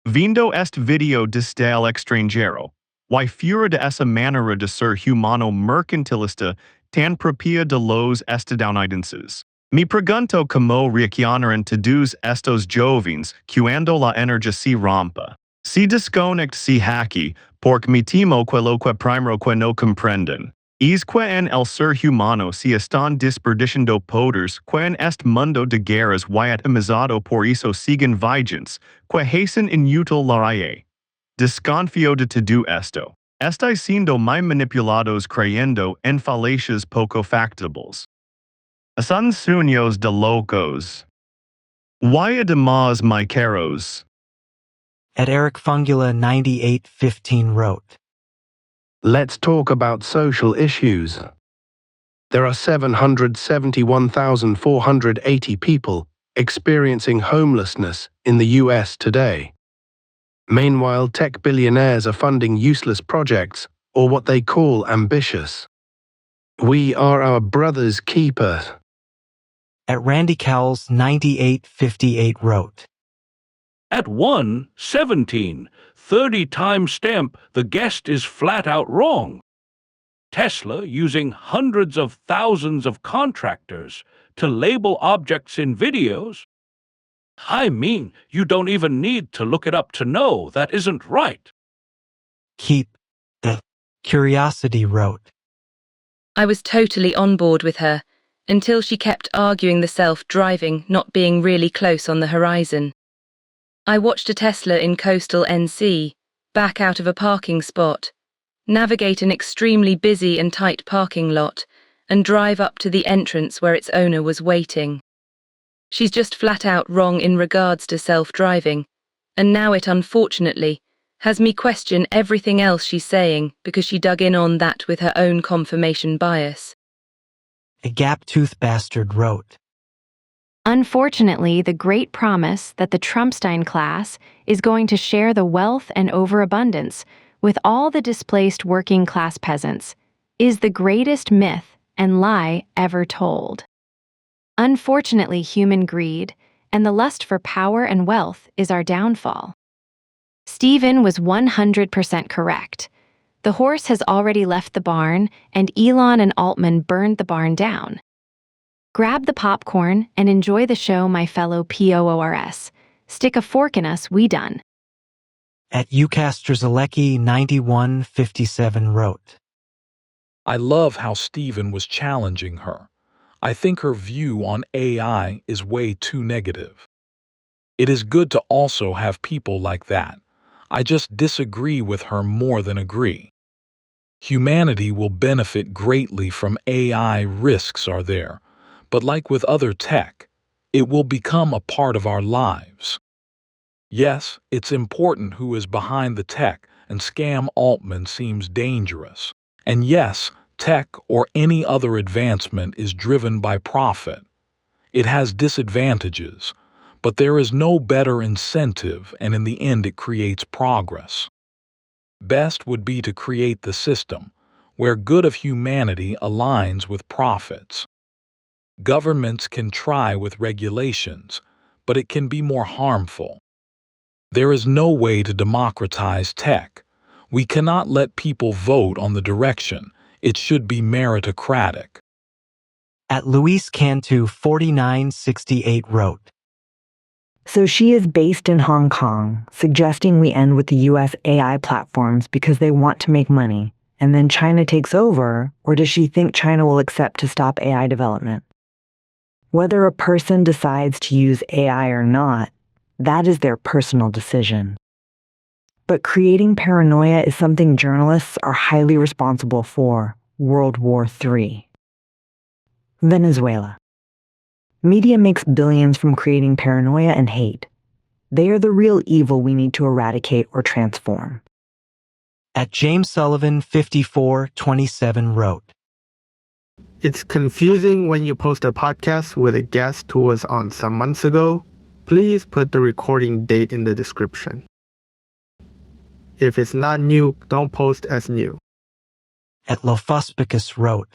Vindo est video distal extranjero, y fura de essa manera de ser humano mercantilista tan propia de los estadounidenses. Mi pregunto como reaccionaran todos estos jovens cuando la energia se rompa. Si desconect si hacky, porque mi temo quello que primero que no comprenden. Es que en el ser humano se están desperdiciando poderes que en este mundo de guerras y atomizado por eso siguen vigentes, que hacen inútil la raye. Desconfío de todo esto. Estáis siendo muy manipulados creyendo en falacias poco factibles. Son sueños de locos. Y además my caros. At Eric Fungula 9815 wrote, Let's talk about social issues. There are 771,480 people experiencing homelessness in the US today. Meanwhile, tech billionaires are funding useless projects or what they call ambitious. We are our brother's keeper. At Randy Cowles 9858 wrote, At 1:17, 30 timestamp, the guest is flat out wrong. Tesla using hundreds of thousands of contractors to label objects in videos? I mean, you don't even need to look it up to know that isn't right. Keep the Curiosity wrote, I was totally on board with her, until she kept arguing the self-driving not being really close on the horizon. I watched a Tesla in coastal NC, back out of a parking spot, navigate an extremely busy and tight parking lot, and drive up to the entrance where its owner was waiting. She's just flat out wrong in regards to self-driving, and now it unfortunately has me question everything else she's saying because she dug in on that with her own confirmation bias. A gap-toothed bastard wrote, Unfortunately, the great promise that the Trumpstein class is going to share the wealth and overabundance with all the displaced working-class peasants is the greatest myth and lie ever told. Unfortunately, human greed and the lust for power and wealth is our downfall. Stephen was 100% correct. The horse has already left the barn, and Elon and Altman burned the barn down. Grab the popcorn and enjoy the show, my fellow POORS. Stick a fork in us, we done. At Ucasterzalecki 9157 wrote, I love how Stephen was challenging her. I think her view on AI is way too negative. It is good to also have people like that. I just disagree with her more than agree. Humanity will benefit greatly from AI, risks are there, but like with other tech, it will become a part of our lives. Yes, it's important who is behind the tech, and scam Altman seems dangerous. And yes, tech or any other advancement is driven by profit. It has disadvantages, but there is no better incentive, and in the end it creates progress. Best would be to create the system where good of humanity aligns with profits. Governments can try with regulations, but it can be more harmful. There is no way to democratize tech. We cannot let people vote on the direction. It should be meritocratic. At Luis Cantu 4968 wrote, So she is based in Hong Kong, suggesting we end with the US AI platforms because they want to make money, and then China takes over, or does she think China will accept to stop AI development? Whether a person decides to use AI or not, that is their personal decision. But creating paranoia is something journalists are highly responsible for. World War III. Venezuela. Media makes billions from creating paranoia and hate. They are the real evil we need to eradicate or transform. At James Sullivan 5427 wrote, It's confusing when you post a podcast with a guest who was on some months ago. Please put the recording date in the description. If it's not new, don't post as new. At Lophospicus wrote,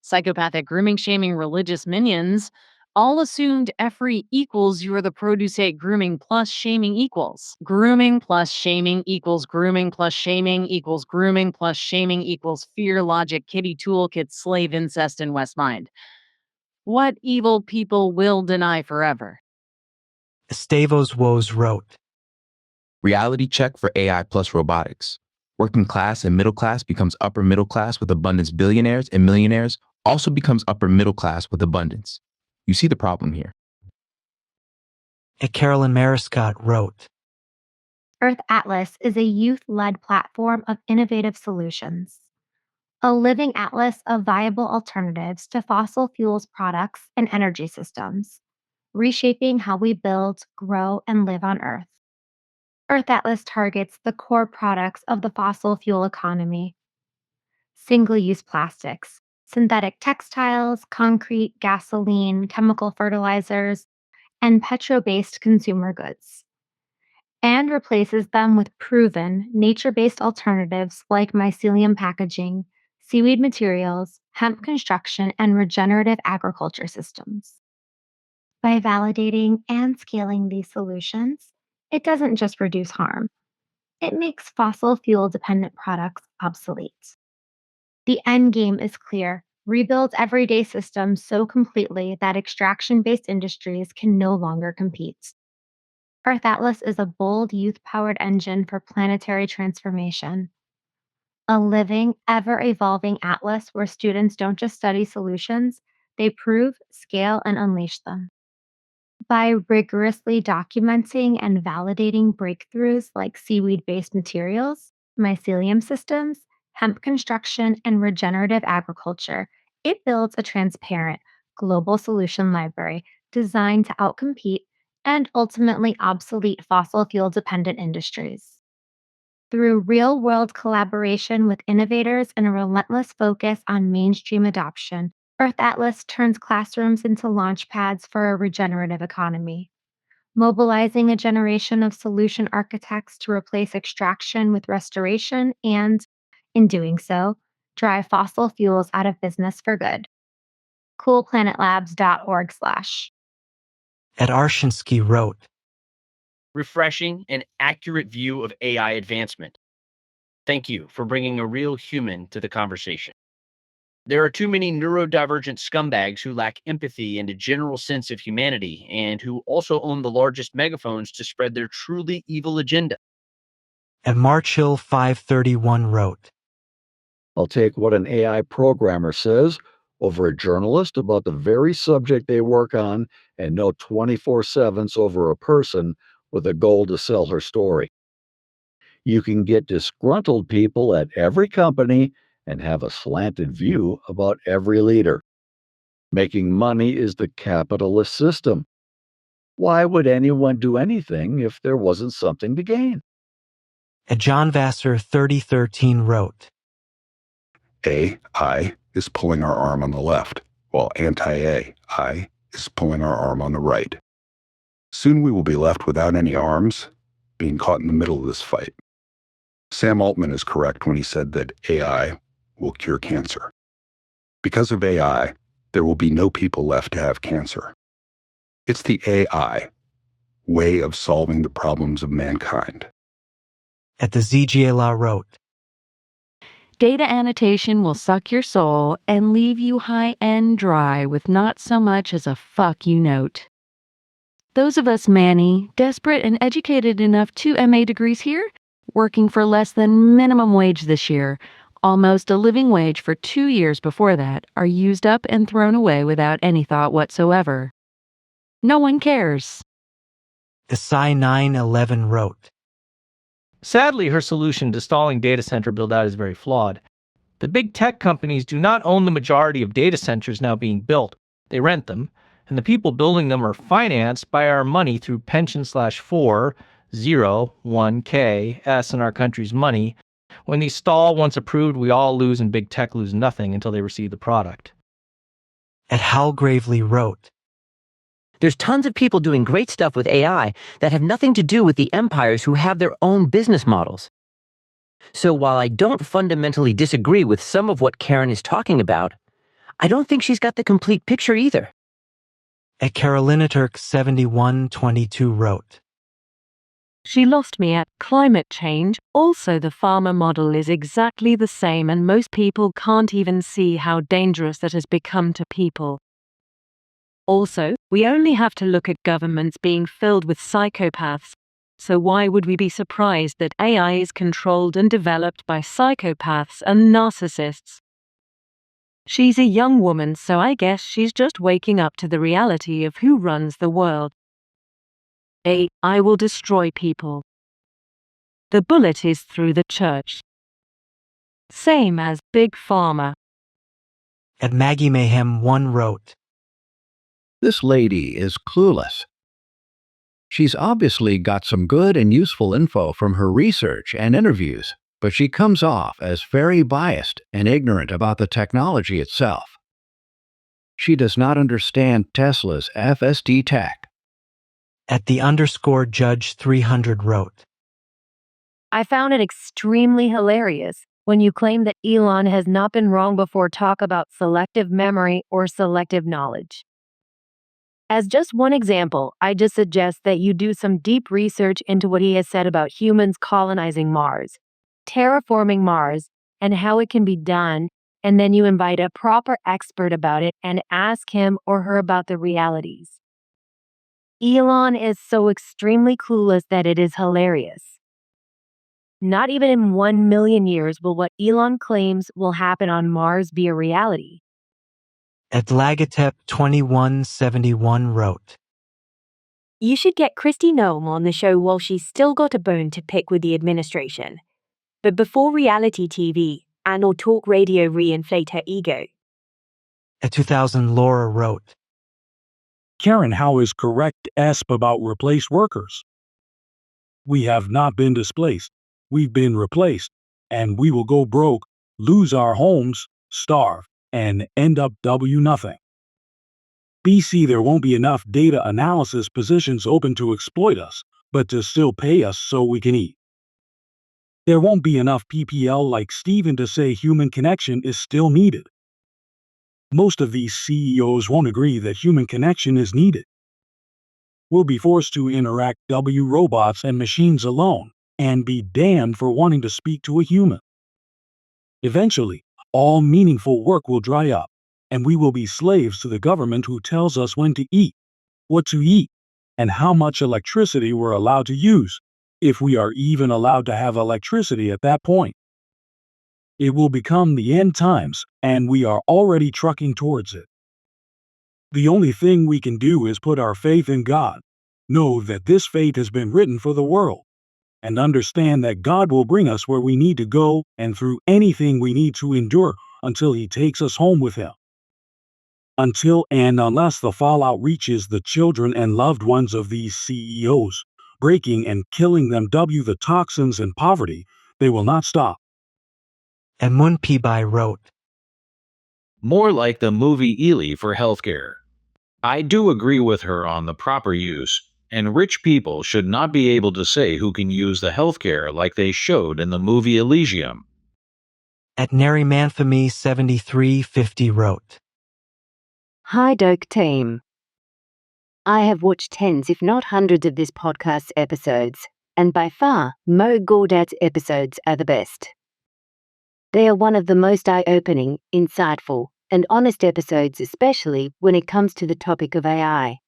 Psychopathic grooming shaming religious minions all assumed every equals you are the producate grooming plus shaming equals. Grooming plus shaming equals grooming plus shaming equals grooming plus shaming equals fear logic kitty toolkit slave incest and Westmind. What evil people will deny forever? Estavos Woes wrote, Reality check for AI plus robotics. Working class and middle class becomes upper middle class with abundance. Billionaires and millionaires also becomes upper middle class with abundance. You see the problem here. At Carolyn Mariscott wrote, Earth Atlas is a youth-led platform of innovative solutions. A living atlas of viable alternatives to fossil fuels products and energy systems, reshaping how we build, grow, and live on Earth. Earth Atlas targets the core products of the fossil fuel economy: single-use plastics, synthetic textiles, concrete, gasoline, chemical fertilizers, and petro-based consumer goods, and replaces them with proven, nature-based alternatives like mycelium packaging, seaweed materials, hemp construction, and regenerative agriculture systems. By validating and scaling these solutions, it doesn't just reduce harm, it makes fossil fuel-dependent products obsolete. The end game is clear: rebuild everyday systems so completely that extraction-based industries can no longer compete. Earth Atlas is a bold, youth-powered engine for planetary transformation. A living, ever-evolving atlas where students don't just study solutions, they prove, scale, and unleash them. By rigorously documenting and validating breakthroughs like seaweed-based materials, mycelium systems, hemp construction, and regenerative agriculture, it builds a transparent, global solution library designed to outcompete and ultimately obsolete fossil fuel-dependent industries. Through real-world collaboration with innovators and a relentless focus on mainstream adoption, Earth Atlas turns classrooms into launchpads for a regenerative economy, mobilizing a generation of solution architects to replace extraction with restoration and, in doing so, drive fossil fuels out of business for good. coolplanetlabs.org/. At Arshinsky wrote, refreshing, and accurate view of AI advancement. Thank you for bringing a real human to the conversation. There are too many neurodivergent scumbags who lack empathy and a general sense of humanity, and who also own the largest megaphones to spread their truly evil agenda. And March Hill 531 wrote, I'll take what an AI programmer says over a journalist about the very subject they work on and no 24/7s over a person with a goal to sell her story. You can get disgruntled people at every company and have a slanted view about every leader. Making money is the capitalist system. Why would anyone do anything if there wasn't something to gain? and John Vassar 3013 wrote, AI is pulling our arm on the left, while anti-AI is pulling our arm on the right. Soon we will be left without any arms, being caught in the middle of this fight. Sam Altman is correct when he said that AI will cure cancer. Because of AI, there will be no people left to have cancer. It's the AI way of solving the problems of mankind. At the ZGLA wrote, Data annotation will suck your soul and leave you high and dry with not so much as a fuck you note. Those of us Manny, desperate and educated enough 2 MA degrees here, working for less than minimum wage this year, almost a living wage for 2 years before that, are used up and thrown away without any thought whatsoever. No one cares. Asai 911 wrote, Sadly, her solution to stalling data center build-out is very flawed. The big tech companies do not own the majority of data centers now being built. They rent them, and the people building them are financed by our money through pension/401k, S in our country's money. When these stall, once approved, we all lose and big tech lose nothing until they receive the product. And Hal Gravely wrote, There's tons of people doing great stuff with AI that have nothing to do with the empires who have their own business models. So while I don't fundamentally disagree with some of what Karen is talking about, I don't think she's got the complete picture either. At Carolina Turk 7122 wrote, She lost me at climate change. Also, the farmer model is exactly the same, and most people can't even see how dangerous that has become to people. Also, we only have to look at governments being filled with psychopaths. So why would we be surprised that AI is controlled and developed by psychopaths and narcissists? She's a young woman, so I guess she's just waking up to the reality of who runs the world. AI will destroy people. The bullet is through the church. Same as Big Pharma. At Maggie Mayhem 1 wrote, This lady is clueless. She's obviously got some good and useful info from her research and interviews, but she comes off as very biased and ignorant about the technology itself. She does not understand Tesla's FSD tech. At the _Judge 300 wrote, I found it extremely hilarious when you claim that Elon has not been wrong before talk about selective memory or selective knowledge. As just one example, I just suggest that you do some deep research into what he has said about humans colonizing Mars, terraforming Mars, and how it can be done, and then you invite a proper expert about it and ask him or her about the realities. Elon is so extremely clueless that it is hilarious. Not even in 1 million years will what Elon claims will happen on Mars be a reality. At Lagatep 2171 wrote, You should get Kristi Noem on the show while she's still got a bone to pick with the administration. But before reality TV and or talk radio reinflate her ego. At 2000 Laura wrote, Karen Hao is correct about replaced workers. We have not been displaced. We've been replaced, and we will go broke, lose our homes, starve, and end up nothing. BC, there won't be enough data analysis positions open to exploit us, but to still pay us so we can eat. There won't be enough PPL like Steven to say human connection is still needed. Most of these CEOs won't agree that human connection is needed. will be forced to interact with robots and machines alone, and be damned for wanting to speak to a human. Eventually, all meaningful work will dry up, and we will be slaves to the government who tells us when to eat, what to eat, and how much electricity we're allowed to use, if we are even allowed to have electricity at that point. It will become the end times, and we are already trucking towards it. The only thing we can do is put our faith in God, know that this fate has been written for the world, and understand that God will bring us where we need to go and through anything we need to endure until He takes us home with Him. Until and unless the fallout reaches the children and loved ones of these CEOs, breaking and killing them the toxins and poverty, they will not stop. And Mun Pibai wrote, More like the movie Ely for healthcare. I do agree with her on the proper use, and rich people should not be able to say who can use the healthcare like they showed in the movie Elysium. At Narimanthamy 7350 wrote, Hi, Doke team. I have watched tens, if not hundreds, of this podcast's episodes, and by far, Mo Gaudat's episodes are the best. They are one of the most eye-opening, insightful, and honest episodes, especially when it comes to the topic of AI.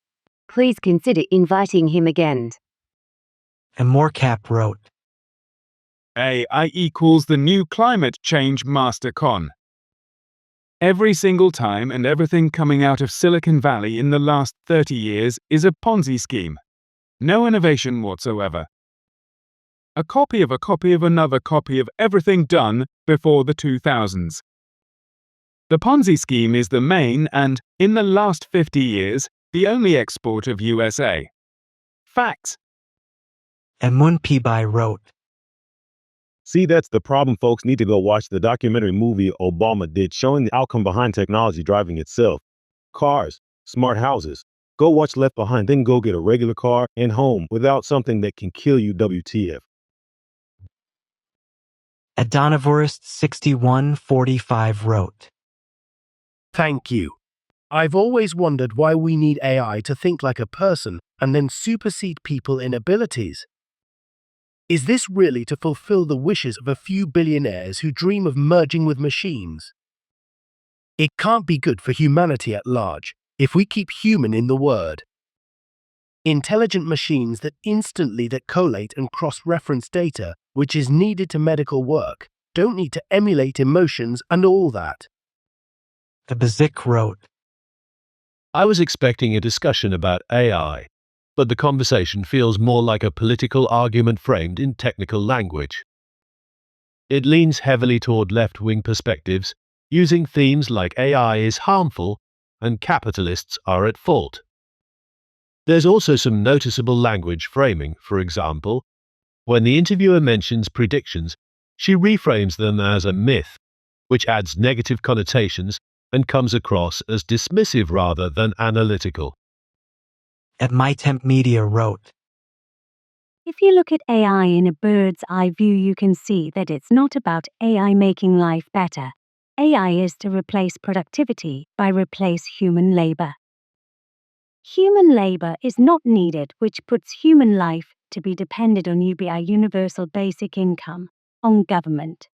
Please consider inviting him again. And Morecap wrote, AI equals the new climate change master con. Every single time and everything coming out of Silicon Valley in the last 30 years is a Ponzi scheme. No innovation whatsoever. A copy of another copy of everything done before the 2000s. The Ponzi scheme is the main and, in the last 50 years, the only export of USA. Facts. And Mun Pibai wrote, See, that's the problem. Folks need to go watch the documentary movie Obama did showing the outcome behind technology driving itself. Cars, smart houses. Go watch Left Behind, then go get a regular car and home without something that can kill you, WTF. Adonivorist 6145 wrote, Thank you. I've always wondered why we need AI to think like a person and then supersede people in abilities. Is this really to fulfill the wishes of a few billionaires who dream of merging with machines? It can't be good for humanity at large if we keep human in the word. Intelligent machines that collate and cross-reference data, which is needed to medical work, don't need to emulate emotions and all that. The Bazik wrote, I was expecting a discussion about AI, but the conversation feels more like a political argument framed in technical language. It leans heavily toward left-wing perspectives, using themes like AI is harmful and capitalists are at fault. There's also some noticeable language framing. For example, when the interviewer mentions predictions, she reframes them as a myth, which adds negative connotations and comes across as dismissive rather than analytical. At MyTemp Media wrote, If you look at AI in a bird's eye view, you can see that it's not about AI making life better. AI is to replace productivity by replace human labor. Human labor is not needed, which puts human life to be dependent on UBI universal basic income, on government.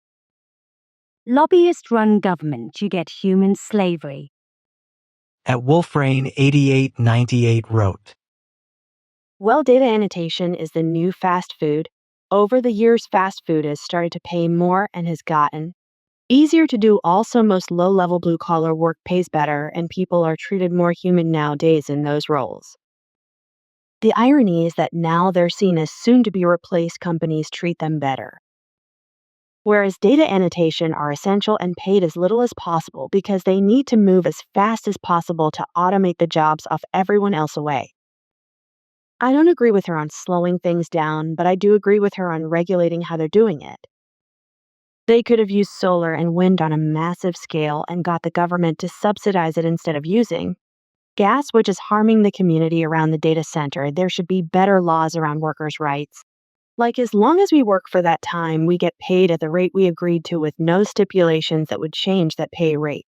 Lobbyist-run government, you get human slavery. At Wolfrain 8898 wrote, Well, data annotation is the new fast food. Over the years, fast food has started to pay more and has gotten easier to do. Also, most low-level blue-collar work pays better, and people are treated more human nowadays in those roles. The irony is that now they're seen as soon-to-be replaced companies treat them better. Whereas data annotation are essential and paid as little as possible because they need to move as fast as possible to automate the jobs of everyone else away. I don't agree with her on slowing things down, but I do agree with her on regulating how they're doing it. They could have used solar and wind on a massive scale and got the government to subsidize it instead of using gas, which is harming the community around the data center. There should be better laws around workers' rights. Like, as long as we work for that time, we get paid at the rate we agreed to with no stipulations that would change that pay rate.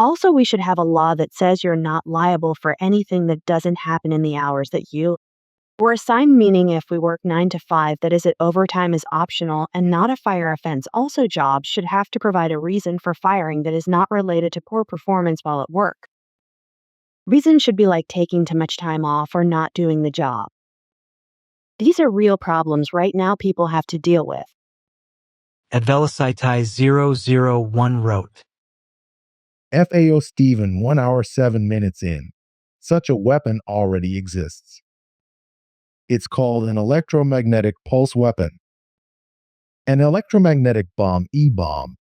Also, we should have a law that says you're not liable for anything that doesn't happen in the hours that you were assigned, meaning if we work 9 to 5, that is, that overtime is optional and not a fire offense. Also, jobs should have to provide a reason for firing that is not related to poor performance while at work. Reasons should be like taking too much time off or not doing the job. These are real problems right now people have to deal with. At Velocitai 001 wrote, FAO Stephen 1 hour 7 minutes in. Such a weapon already exists. It's called an electromagnetic pulse weapon. An electromagnetic bomb E-bomb,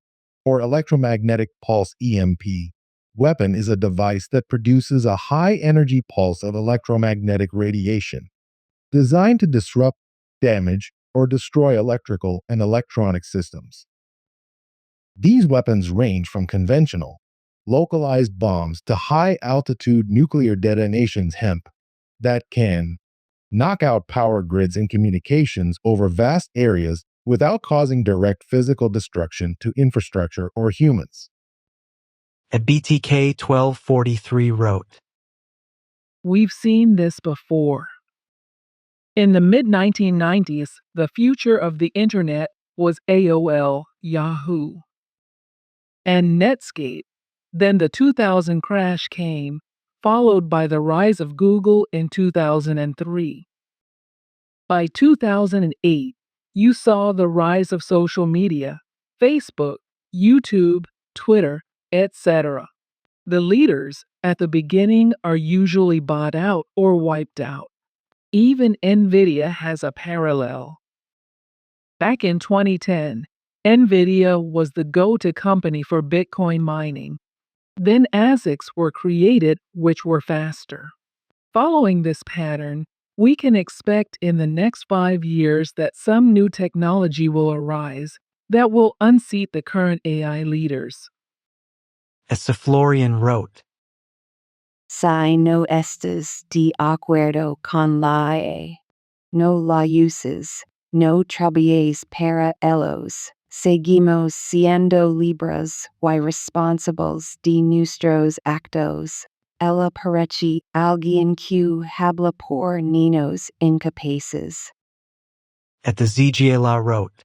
or electromagnetic pulse EMP, weapon is a device that produces a high-energy pulse of electromagnetic radiation, designed to disrupt, damage, or destroy electrical and electronic systems. These weapons range from conventional, localized bombs to high-altitude nuclear detonations hemp that can knock out power grids and communications over vast areas without causing direct physical destruction to infrastructure or humans. At BTK 1243 wrote, We've seen this before. In the mid-1990s, the future of the internet was AOL, Yahoo, and Netscape. Then the 2000 crash came, followed by the rise of Google in 2003. By 2008, you saw the rise of social media, Facebook, YouTube, Twitter, etc. The leaders at the beginning are usually bought out or wiped out. Even NVIDIA has a parallel. Back in 2010, NVIDIA was the go-to company for Bitcoin mining. Then ASICs were created, which were faster. Following this pattern, we can expect in the next 5 years that some new technology will arise that will unseat the current AI leaders. As Florian wrote, Si no estes de acuerdo con la ley, no la uses, no traballes para ellos, seguimos siendo libres y responsables de nuestros actos. Ella parece alguien que habla por niños incapaces. At the ZGLA wrote,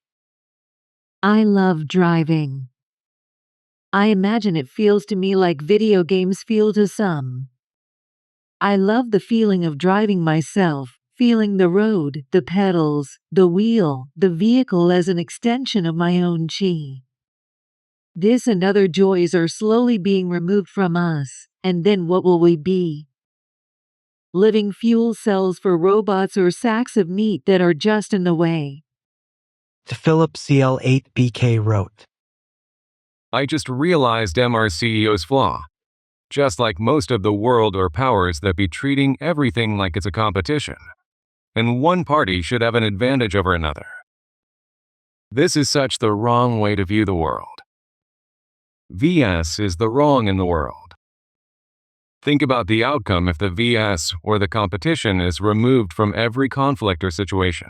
I love driving. I imagine it feels to me like video games feel to some. I love the feeling of driving myself, feeling the road, the pedals, the wheel, the vehicle as an extension of my own chi. This and other joys are slowly being removed from us, and then what will we be? Living fuel cells for robots or sacks of meat that are just in the way. To Philip CL8BK wrote, I just realized MR CEO's flaw. Just like most of the world or powers that be treating everything like it's a competition, and one party should have an advantage over another. This is such the wrong way to view the world. VS is the wrong in the world. Think about the outcome if the VS or the competition is removed from every conflict or situation.